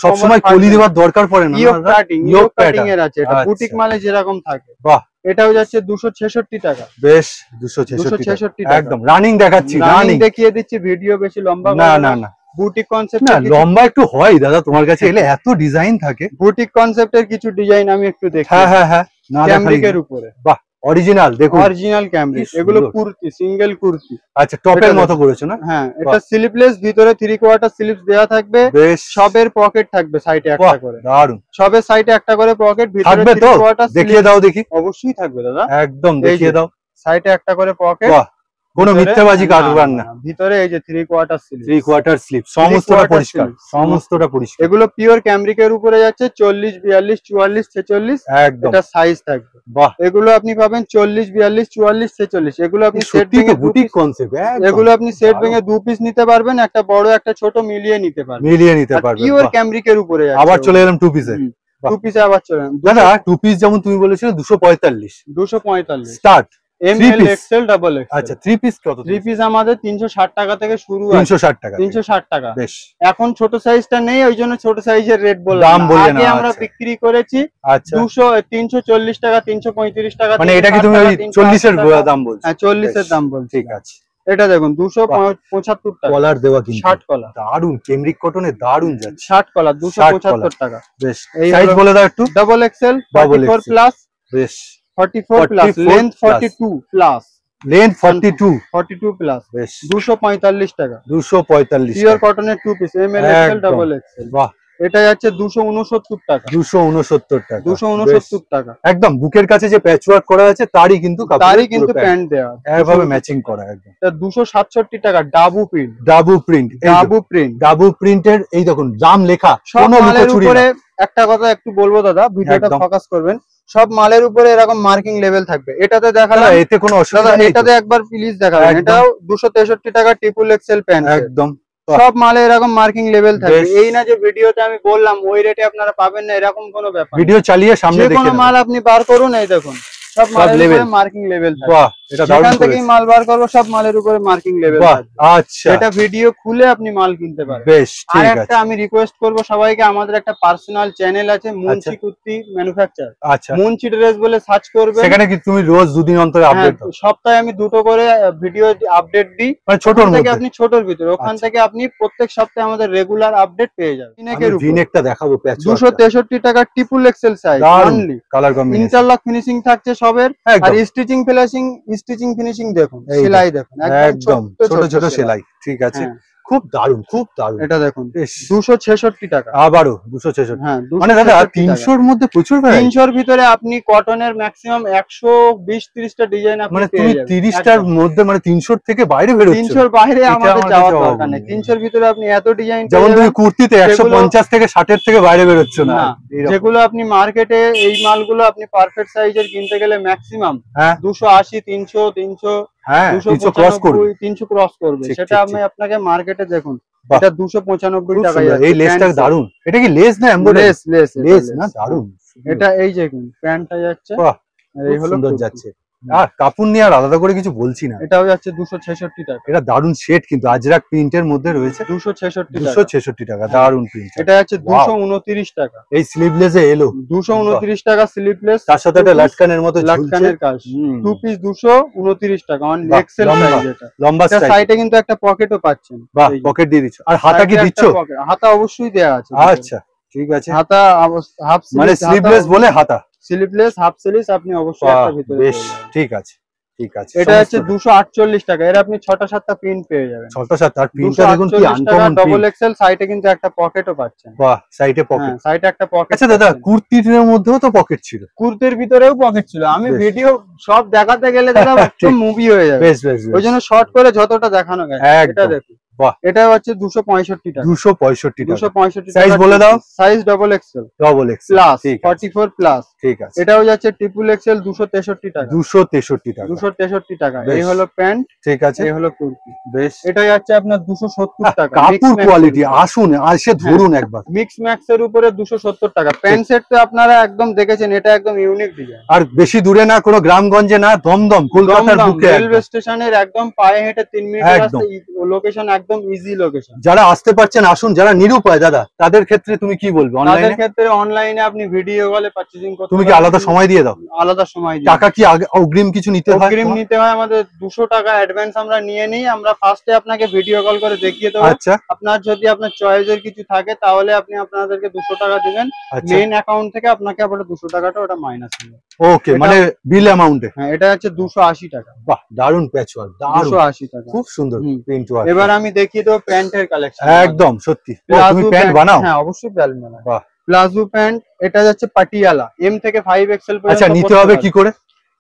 সব সময় কলি দেওয়ার দরকার পড়ে না। ইয়োক কাটিং এর আছে, এটা বুটিক মালে যেরকম থাকে। বাহ, এটাও যাচ্ছে 266 টাকা। বেশ, 266 টাকা একদম। রানিং দেখাচ্ছি, রানিং দেখিয়ে দিচ্ছি, ভিডিও বেশি লম্বা না না না। বুটিক কনসেপ্ট না, লম্বা একটু হয় দাদা, তোমার কাছে এলে এত ডিজাইন থাকে। বুটিক কনসেপ্টের কিছু ডিজাইন আমি একটু দেখি। হ্যাঁ, না ক্যামব্রিকের উপরে। বাহ, অরিজিনাল দেখুন, অরিজিনাল ক্যামব্রিক। এগুলো কুর্তি, সিঙ্গেল কুর্তি। আচ্ছা, টপের মতো করেছো না? হ্যাঁ, এটা স্লিপলেস, ভিতরে 3/4 স্লিপস দেয়া থাকবে। বেশ, সবের পকেট থাকবে সাইডে একটা করে। দারুন, সবের সাইডে একটা করে পকেট, ভিতরে থাকবে তো? দেখিয়ে দাও দেখি। অবশ্যই থাকবে দাদা, একদম দেখিয়ে দাও। সাইডে একটা করে পকেট, কোনো মিথ্যাবাজি কাটবার না। ভিতরে এই যে 3/4 স্লিপ, সমস্তটা পরিষ্কার, সমস্তটা পরিষ্কার। এগুলো পিওর ক্যামব্রিকের উপরে যাচ্ছে 40, 42, 44, 46 একদম। এটা সাইজ থাকবে। বাহ, এগুলো আপনি পাবেন 40, 42, 44, 46। এগুলো আপনি সেট ভেঙে বুটিক কনসেপ্ট, এগুলো আপনি সেট ভেঙে 2 পিস নিতে পারবেন, একটা বড় একটা ছোট মিলিয়ে নিতে পারবেন। পিওর ক্যামব্রিকের উপরে যাচ্ছে। আবার চলে এলাম 2 পিসে। 2 পিসে আবার চলে এলাম দাদা। 2 পিস যেমন তুমি বলেছিলে 245 start, ML XL double XL। আচ্ছা, 3 পিস কত? 3 পিস আমাদের 360 টাকা থেকে শুরু। 360 টাকা, 360 টাকা। বেশ, এখন ছোট সাইজটা নেই, ওই জন্য ছোট সাইজের রেট বললাম। দাম বললেন না, আগে আমরা বিক্রি করেছি 340 টাকা, 335 টাকা। মানে এটা কি তুমি ওই 40 এর দাম বলছো? হ্যাঁ, 40 এর দাম বলছি। ঠিক আছে। এটা দেখুন 275 টাকা। কলার দেওয়া কিন্তু 60 কলার, দারুন, কেমব্রিক কটনে দারুন যাচ্ছে। 60 কলার 275 টাকা। বেশ, সাইজ বলে দাও একটু। Double XL 44 plus. বেশ, 44 plus, length 42 plus, length 42 plus. বেশ, 245 টাকা, 245 পিওর কটনের 2 piece ML XL double XL। বাহ, এটা যাচ্ছে 269 টাকা, 269 টাকা, 269 টাকা। একদম বুকের কাছে যে প্যাচওয়ার্ক করা আছে তারই কিন্তু প্যান্ট দেওয়া, এইভাবে ম্যাচিং করা একদম। এটা 267 টাকা। ডাবু প্রিন্ট, ডাবু প্রিন্টের এই দেখুন দাম লেখা, সব মালের উপরে। একটা কথা একটু বলবো দাদা, ভিডিওটা ফোকাস করবেন। সব মালের উপরে এরকম মার্কিং লেভেল থাকবে। এটাতে দেখালাম, এতে কোনো অসুবিধা নেই। এটাতে একবার প্লিজ দেখাবেন। এটাও 263 টাকা ট্রিপল XL প্যান্ট একদম। সব মালে এরকম মার্কিং লেভেল থাকবে। এই না যে ভিডিওতে আমি বললাম ওই রেটে আপনারা পাবেন না, এরকম কোনো ব্যাপার। ভিডিও চালিয়ে সামনে দেখে কোনো মাল আপনি বার করুন, এই দেখুন সব মালের উপরে মার্কিং লেভেল থাকবে। বাহ, এটা দারুণ এখান থেকেই মাল বার করব, সব মালের উপরে মার্কিং লেভেল থাকবে। আচ্ছা, এটা ভিডিও খুলে আপনি মাল কিনতে পারবেন। বেশ, ঠিক আছে। একটা আমি রিকোয়েস্ট করব সবাইকে, আমাদের একটা পার্সোনাল চ্যানেল আছে মুন্সি কুর্তি ম্যানুফ্যাকচার। আচ্ছা, মুন্সি ড্রেস বলে সার্চ করবেন। সেখানে কি তুমি রোজ দুদিন অন্তর আপডেট দাও? সপ্তাহে আমি 2টো করে ভিডিও আপডেট দিই, মানে ছোটর মধ্যে। আপনি ছোটর ভিতরে, ওখান থেকে আপনি প্রত্যেক সপ্তাহে আমাদের রেগুলার আপডেট পেয়ে যাবেন। ভিনেকটা দেখাবো, 263 টাকা triple XL size only. Colour combination, interlock finishing থাকছে সবের। আর স্টিচিং ফিনিশিং দেখুন, সেলাই দেখুন, একদম ছোট ছোট সেলাই। ঠিক আছে, খুব দারুন, খুব দারুন। এটা দেখুন 266 টাকা, আবারও 266। হ্যাঁ, মানে দাদা 300 এর মধ্যে প্রচুর ভ্যারাইটি। 300 এর ভিতরে আপনি কটনের ম্যাক্সিমাম 120-30টা ডিজাইন আপনি মানে তুমি 30টার মধ্যে, মানে 300 থেকে বাইরে বের হচ্ছে। 300 এর বাইরে আমাদের যাওয়ার দরকার নেই। 300 এর ভিতরে আপনি এত ডিজাইন, যেমন তুমি কুর্তিতে 150 থেকে 60 এর থেকে বাইরে বের হচ্ছে না। যেগুলো আপনি মার্কেটে এই মালগুলো আপনি পারফেক্ট সাইজের কিনতে গেলে ম্যাক্সিমাম 280, 300 হ্যাঁ, 300 ক্রস করবে। 300 ক্রস করবে। সেটা আমি আপনাকে মার্কেটে দেখুন এটা 295 টাকা। এই লেসটা দারুন। এটা কি লেস না এমব্রয়ডারি? লেস না, দারুন। এটা এই যে প্যান্টটা যাচ্ছে, এই হলো সুন্দর যাচ্ছে। আর কাপড় নিয়ে আর আলাদা করে কিছু বলছি না। এটাও যাচ্ছে 266 টাকা। এটা দারুন শেড, কিন্তু আজরাক প্রিন্টের মধ্যে রয়েছে। 266 টাকা, দারুন প্রিন্ট। এটা যাচ্ছে 229 টাকা। এই স্লিভলেসে এলো 229 টাকা স্লিভলেস, তার সাথে একটা লাটকানের মতো লাটকানের কাজ। টু পিস 229 টাকা, অন এক্সেল সাইজ। এটা লম্বা সাইজ। সাইডে কিন্তু একটা পকেটও পাচ্ছেন। বাহ, পকেট দিয়ে দিচ্ছ। আর হাতা কি দিচ্ছ? হাতা অবশ্যই দেয়া আছে। আচ্ছা, ঠিক আছে। হাতা হাফ মানে স্লিভলেস বলে হাতা, স্লিভলেস হাফ স্লিভস আপনি অবশ্যই একটা ভিতরে। বেশ, ঠিক আছে, ঠিক আছে। এটা হচ্ছে 248 টাকা। এর আপনি 6টা 7টা প্রিন্ট পেয়ে যাবেন। 6টা 7টা। আর প্রিন্টটা দেখুন কি আনকমন, ডাবল এক্সেল। সাইডে কিন্তু একটা পকেটও পাচ্ছেন। বাহ, সাইডে পকেট। সাইডে একটা পকেট। আচ্ছা দাদা, কুর্তির মধ্যেও তো পকেট ছিল? কুর্তির ভিতরেও পকেট ছিল। আমি ভিডিও সব দেখাতে গেলে দাদা একদম মুভি হয়ে যাবে। বেশ বেশ, ওইজন্য শর্ট করে যতটা দেখানো গেছে। এটা দেখুন, বাহ, এটা হচ্ছে 265 টাকা। 265 টাকা। 265 টাকা। সাইজ বলে দাও। Size double XL. Double Excel plus 44 plus. ঠিক আছে। এটাও যাচ্ছে ট্রিপল এক্সেল 263 টাকা। 263 টাকা। 263 টাকা। এই হলো প্যান্ট, ঠিক আছে। এই হলো কুর্তি। বেশ, এটা যাচ্ছে আপনার 270 টাকা। কাপড় কোয়ালিটি আসুন এসে ধরুন একবার। মিক্স ম্যাক্স এর উপরে 270 টাকা। প্যান্ট সেট তো আপনারা একদম দেখেছেন, এটা একদম ইউনিক ডিজাইন। আর বেশি দূরে না, কোনো গ্রামগঞ্জে না, দমদম কলকাতার বুকে, রেলওয়ে স্টেশনের একদম পায়ে হেঁটে 3 মিনিটের রাস্তা। লোকেশন একদম ইজি লোকেশন। যারা আসতে পারছেন আসুন, যারা নিরুপায় দাদা তাদের ক্ষেত্রে তুমি কি বলবে? তাদের ক্ষেত্রে অনলাইনে আপনি ভিডিও কলে পারচেজিং করতে। তুমি কি আলাদা সময় দিয়ে দাও? আলাদা সময় দিই। টাকা কি অগ্রিম কিছু নিতে হয়? অগ্রিম নিতে হয় আমাদের 200 টাকা অ্যাডভান্স আমরা নিয়ে নিই। আমরা ফার্স্টে আপনাকে ভিডিও কল করে দেখিয়ে দেবো। আচ্ছা, আপনার যদি আপনার চয়েসের কিছু থাকে তাহলে আপনি আপনাদেরকে 200 টাকা দিবেন। মেইন অ্যাকাউন্ট থেকে আপনাকে আবার 200 টাকাটা ওটা মাইনাস হবে। ওকে, মানে বিল অ্যামাউন্টে। হ্যাঁ, এটা হচ্ছে 280 টাকা। বাহ, দারুন প্যাচওয়ার্ক, দারুন 280 টাকা, খুব সুন্দর প্রিন্ট ওয়ার্ক। এবার আমি দেখিয়ে দেবো প্যান্টের কালেকশন। একদম সত্যি, তুমি প্যান্ট বানাও? হ্যাঁ, অবশ্যই প্যান্ট বানাই। বাহ, প্লাজো প্যান্ট। এটা যাচ্ছে পাটিয়ালা, এম থেকে 5 এক্সেল পর্যন্ত। আচ্ছা, নিতে হবে কি করে?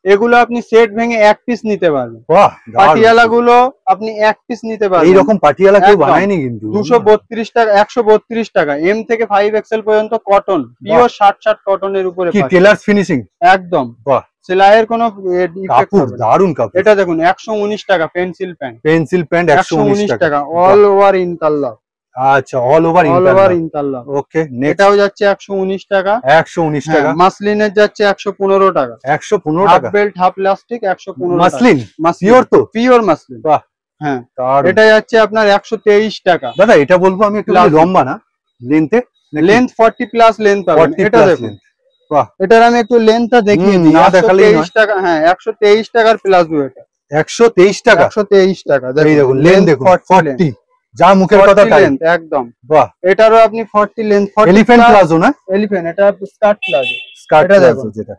এগুলো আপনি সেট ভেঙে এক পিস নিতে পারবেন। বাহ, পাটিয়ালা গুলো আপনি এক পিস নিতে পারবেন। এইরকম পাটিয়ালা কেউ বানায়নি কিন্তু। 232 টাকা, 132 টাকা। এম থেকে 5 এক্সেল পর্যন্ত কটন, পিওর 60 কটনের উপরে। কি টেলার্স ফিনিশিং? একদম। বাহ, সেলাইয়ের কোনো কাপড় দারুন কাপড়। এটা দেখুন 119 টাকা পেন্সিল প্যান্ট। পেন্সিল প্যান্ট 119 টাকা। All over interlock. আচ্ছা, অল ওভার ইন্টারলক। ওকে, এটাও যাচ্ছে 119 টাকা। 119 টাকা। মাসলিনের যাচ্ছে 115 টাকা। 115 টাকা। হাফ বেল্ট হাফ প্লাস্টিক 115 টাকা। মাসলিন পিওর তো? Pure muslin. বাহ, হ্যাঁ, এটা যাচ্ছে আপনার 123 টাকা। দাদা এটা বলবো আমি একটু লম্বা না লেন্থে? লেন্থ 40 প্লাস লেন্থ পাবেন। এটা দেখুন, বাহ, এটার আমি একটু লেন্থটা দেখিয়ে দিই। 123 টাকা। হ্যাঁ, 123 টাকার প্লাজো। এটা 123 টাকা। 123 টাকা। এই দেখুন লেন্থ দেখুন 40, যা মুখের কথা তাই। একদম। বাহ, এটারও আপনি 40 লেন্থ। এলিফ্যান্ট প্লাজো না? এলিফ্যান্ট, এটা স্কার্ট প্লাজো। স্কার্ট প্লাজো যেটা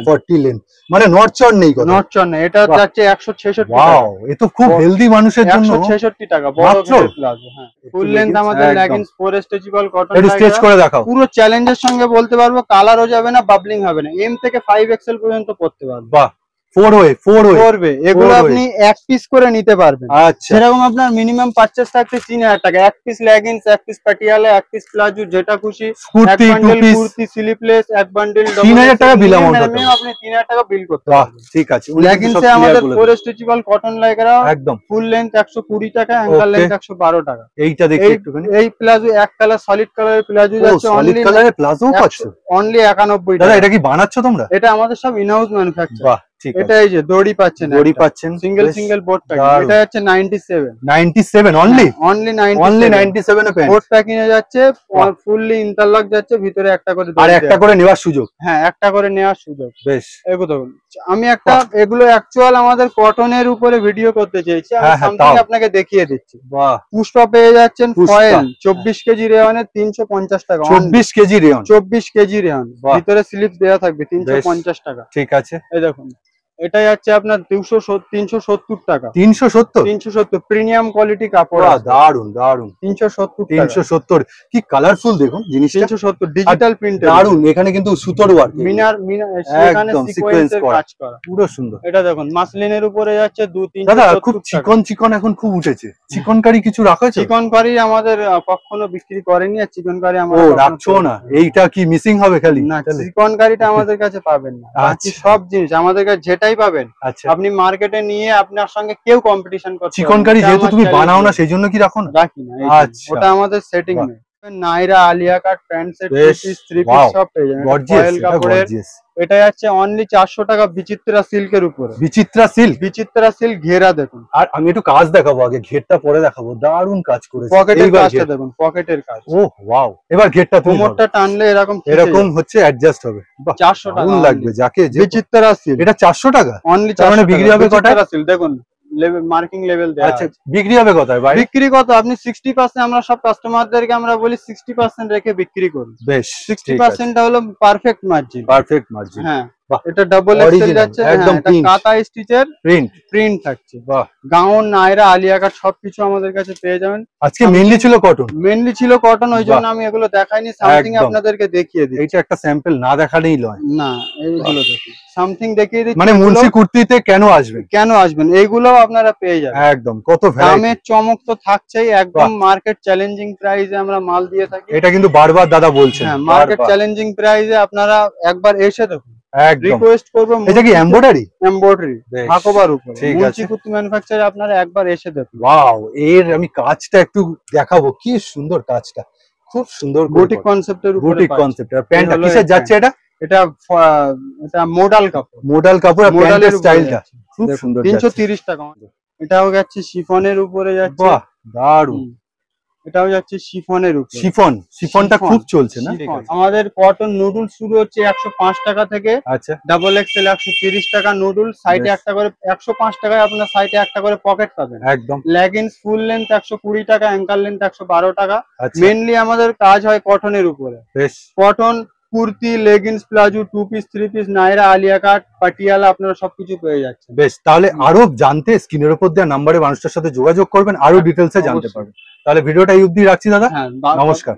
40 লেন্থ, মানে নটচর নেই কথা। নটচর নেই। এটা যাচ্ছে 166 টাকা। ওয়াও, এ তো খুব হেলদি মানুষের জন্য। 166 টাকা বড় ঘেরের প্লাজো। হ্যাঁ, ফুল লেন্থ আমাদের লেগিংস 4 স্ট্রেচেবল কটন। এটা স্ট্রেচ করে দেখাও। পুরো চ্যালেঞ্জের সঙ্গে বলতে পারবো, কালারও যাবে না, বাবলিং হবে না। এম থেকে 5 এক্সেল পর্যন্ত পড়তে পারবে। বাহ, 4 ওয়ে। এগুলো আপনি এক পিস করে নিতে পারবেন। আচ্ছা, সেরকম আপনার মিনিমাম পারচেজ থাকতে 3000 টাকা। এক পিস লেগিংস, এক পিস পাটিয়ালা, এক পিস প্লাজো, যেটা খুশি। এক বান্ডেল কুর্তি স্লিপলেস, এক বান্ডেল 3000 টাকা বিল অ্যামাউন্ট হবে। আপনি 3000 টাকা বিল করতে পারবেন। ঠিক আছে। লেগিংসে আমাদের 4 স্ট্রেচেবল কটন লাইকরা একদম ফুল লেন্থ 120 টাকা, অ্যাঙ্কল লেন্থ 112 টাকা। এইটা দেখি একটুখানি। এই প্লাজো এক কালার সলিড কালারের প্লাজো যাচ্ছে সলিড কালারের প্লাজো পাচ্ছ অনলি 91 টাকা। দাদা এটা কি বানাচ্ছো তোমরা? এটা আমাদের সব ইন হাউস ম্যানুফ্যাকচার। বাহ, ঠিক আছে। এটা এই যে দড়ি পাচ্ছেন, সিঙ্গেল বোর্ড প্যাকিং। এটা যাচ্ছে 97 অনলি 97 এ প্যান্ট। বোর্ড প্যাকিং এ যাচ্ছে, ফুললি ইন্টারলক যাচ্ছে, ভিতরে একটা করে আর একটা করে নেওয়ার সুযোগ। হ্যাঁ, একটা করে নেওয়ার সুযোগ। বেশ, এগুলো আমি একটা এগুলো অ্যাকচুয়াল আমাদের কটনের উপরে ভিডিও করতে চেয়েছি। আমি সামথিং আপনাকে দেখিয়ে দিচ্ছি। বাহ, পুষ্পা পেয়ে যাচ্ছেন ফয়েল 24 কেজি রেয়নের 350 টাকা। 24 কেজি রেয়ন। 24 কেজি রেয়ন, ভিতরে স্লিপ দেওয়া থাকবে 350 টাকা। ঠিক আছে। এই দেখুন, এটা যাচ্ছে আপনার 370 টাকা। 370 প্রিমিয়াম কোয়ালিটি কাপড়। দারুন দারুন। 370 কি কালারফুল দেখুন জিনিসটা। 370 ডিজিটাল প্রিন্ট। দারুন, এখানে কিন্তু সুতোর ওয়ার্ক, মিনার সেখানে সিকোয়েন্স কাজ করা, পুরো সুন্দর। এটা দেখুন মাসলিনের উপরে যাচ্ছে 2-3। দাদা খুব চিকন এখন খুব উঠেছে। চিকনকারি কিছু রাখা আছে? চিকনকারি আমাদের কখনো বিক্রি করেনি, আর চিকনকারি আমরা রাখছো না। এইটা কি মিসিং হবে খালি? না, চিকনকারিটা আমাদের কাছে পাবেন না। বাকি সব জিনিস আমাদের কাছে যেটা যেটাই পাবেন আপনি মার্কেটে নিয়ে আপনার সঙ্গে কেউ কম্পিটিশন করছে। চিকনকারি যেহেতু তুমি বানাও না সেই জন্য কি রাখো না? রাখি না, ওটা আমাদের সেটিং নেই। Naira Alia cut pant set, three piece সব পেয়ে যাবেন ফয়েল কাপড়ের। এটা যাচ্ছে অনলি 400 টাকা বিচিত্রা সিল্কের উপরে। বিচিত্রা সিল্ক, বিচিত্রা সিল্ক ঘেরা দেখুন। আর আমি একটু কাজ দেখাবো, আগে ঘেরটা পরে দেখাবো। দারুণ কাজ করেছে, পকেটের কাজটা দেখুন, পকেটের কাজ। ওহ ওয়াও, এবার ঘেরটা কোমরটা টানলে এরকম হচ্ছে অ্যাডজাস্ট হবে। 400 টাকা লাগবে যাকে। বিচিত্রা সিল্ক এটা 400 টাকা অনলি। মানে বিক্রি হবে কত? দেখুন লেভেল মার্কিং লেভেল দেয়া। আচ্ছা বিক্রি হবে কত ভাই? বিক্রি কত আপনি 60% আমরা সব কাস্টমারদেরকে আমরা বলি 60% রেখে বিক্রি করুন। বেশ 60% টা হলো পারফেক্ট মার্জিন। Perfect margin. হ্যাঁ এটা ডাবল এক্সেল যাচ্ছে, একদম কাঁথা স্টিচের প্রিন্ট থাকছে। বাহ, গাউন নায়রা আলিয়া কাট সবকিছু আমাদের কাছে পেয়ে যাবেন। আজকে মেইনলি ছিল কটন, ওই জন্য আমি এগুলো দেখাইনি, সামথিং আপনাদেরকে দেখিয়ে দিই। এইটা একটা স্যাম্পল না দেখালেই নয়। না এইগুলো দেখুন, সামথিং দেখিয়ে দিই। মানে মুন্সি কুর্তিতে কেন আসবেন এইগুলো আপনারা পেয়ে যাবেন একদম। কত দামের চমক তো থাকছেই, একদম মার্কেট চ্যালেঞ্জিং প্রাইসে আমরা মাল দিয়ে থাকি। এটা কিন্তু বারবার দাদা বলছেন। হ্যাঁ মার্কেট চ্যালেঞ্জিং প্রাইসে আপনারা একবার এসে দেখুন। একদম রিকোয়েস্ট করব, এটা কি এমব্রয়ডারি হাকোবার উপরে মুন্সি কুর্তি ম্যানুফ্যাকচার, আপনারা একবার এসে দেখুন। ওয়াও, এর আমি কাজটা একটু দেখাবো, কি সুন্দর কাজটা, খুব সুন্দর বুটিক কনসেপ্টের উপরে। Boutique concept. আর প্যান্টটা কিসের যাচ্ছে? এটা মডাল কাপড়। আর প্যান্টের স্টাইলটা খুব সুন্দর। 330 টাকা। এটাও যাচ্ছে শিফনের উপরে যাচ্ছে। বাহ দারুণ। এটাও যাচ্ছে শিফনের উপরে। শিফনটা খুব চলছে না? আমাদের কটন নুডল শুরু হচ্ছে 105 টাকা থেকে। আচ্ছা ডাবল এক্সেল 130 টাকা নুডল, সাইডে একটা করে 105 টাকায় আপনার সাইডে একটা করে পকেট পাবেন একদম। লেগিংস ফুল লেন্থ 120 টাকা, অ্যাঙ্কল লেন্থ 112 টাকা। মেইনলি আমাদের কাজ হয় কটনের উপরে। বেশ, cotton kurti, leggings, palazzo, two piece, three piece, Naira Alia cut, Patiala আপনারা সবকিছু পেয়ে যাচ্ছেন। বেশ, তাহলে আরো জানতে স্ক্রিনের উপর দেওয়া নাম্বারে মানুষটার সাথে যোগাযোগ করবেন, আরো ডিটেলসে জানতে পারবেন। তাহলে ভিডিওটা এই অবধি রাখছি দাদা, নমস্কার।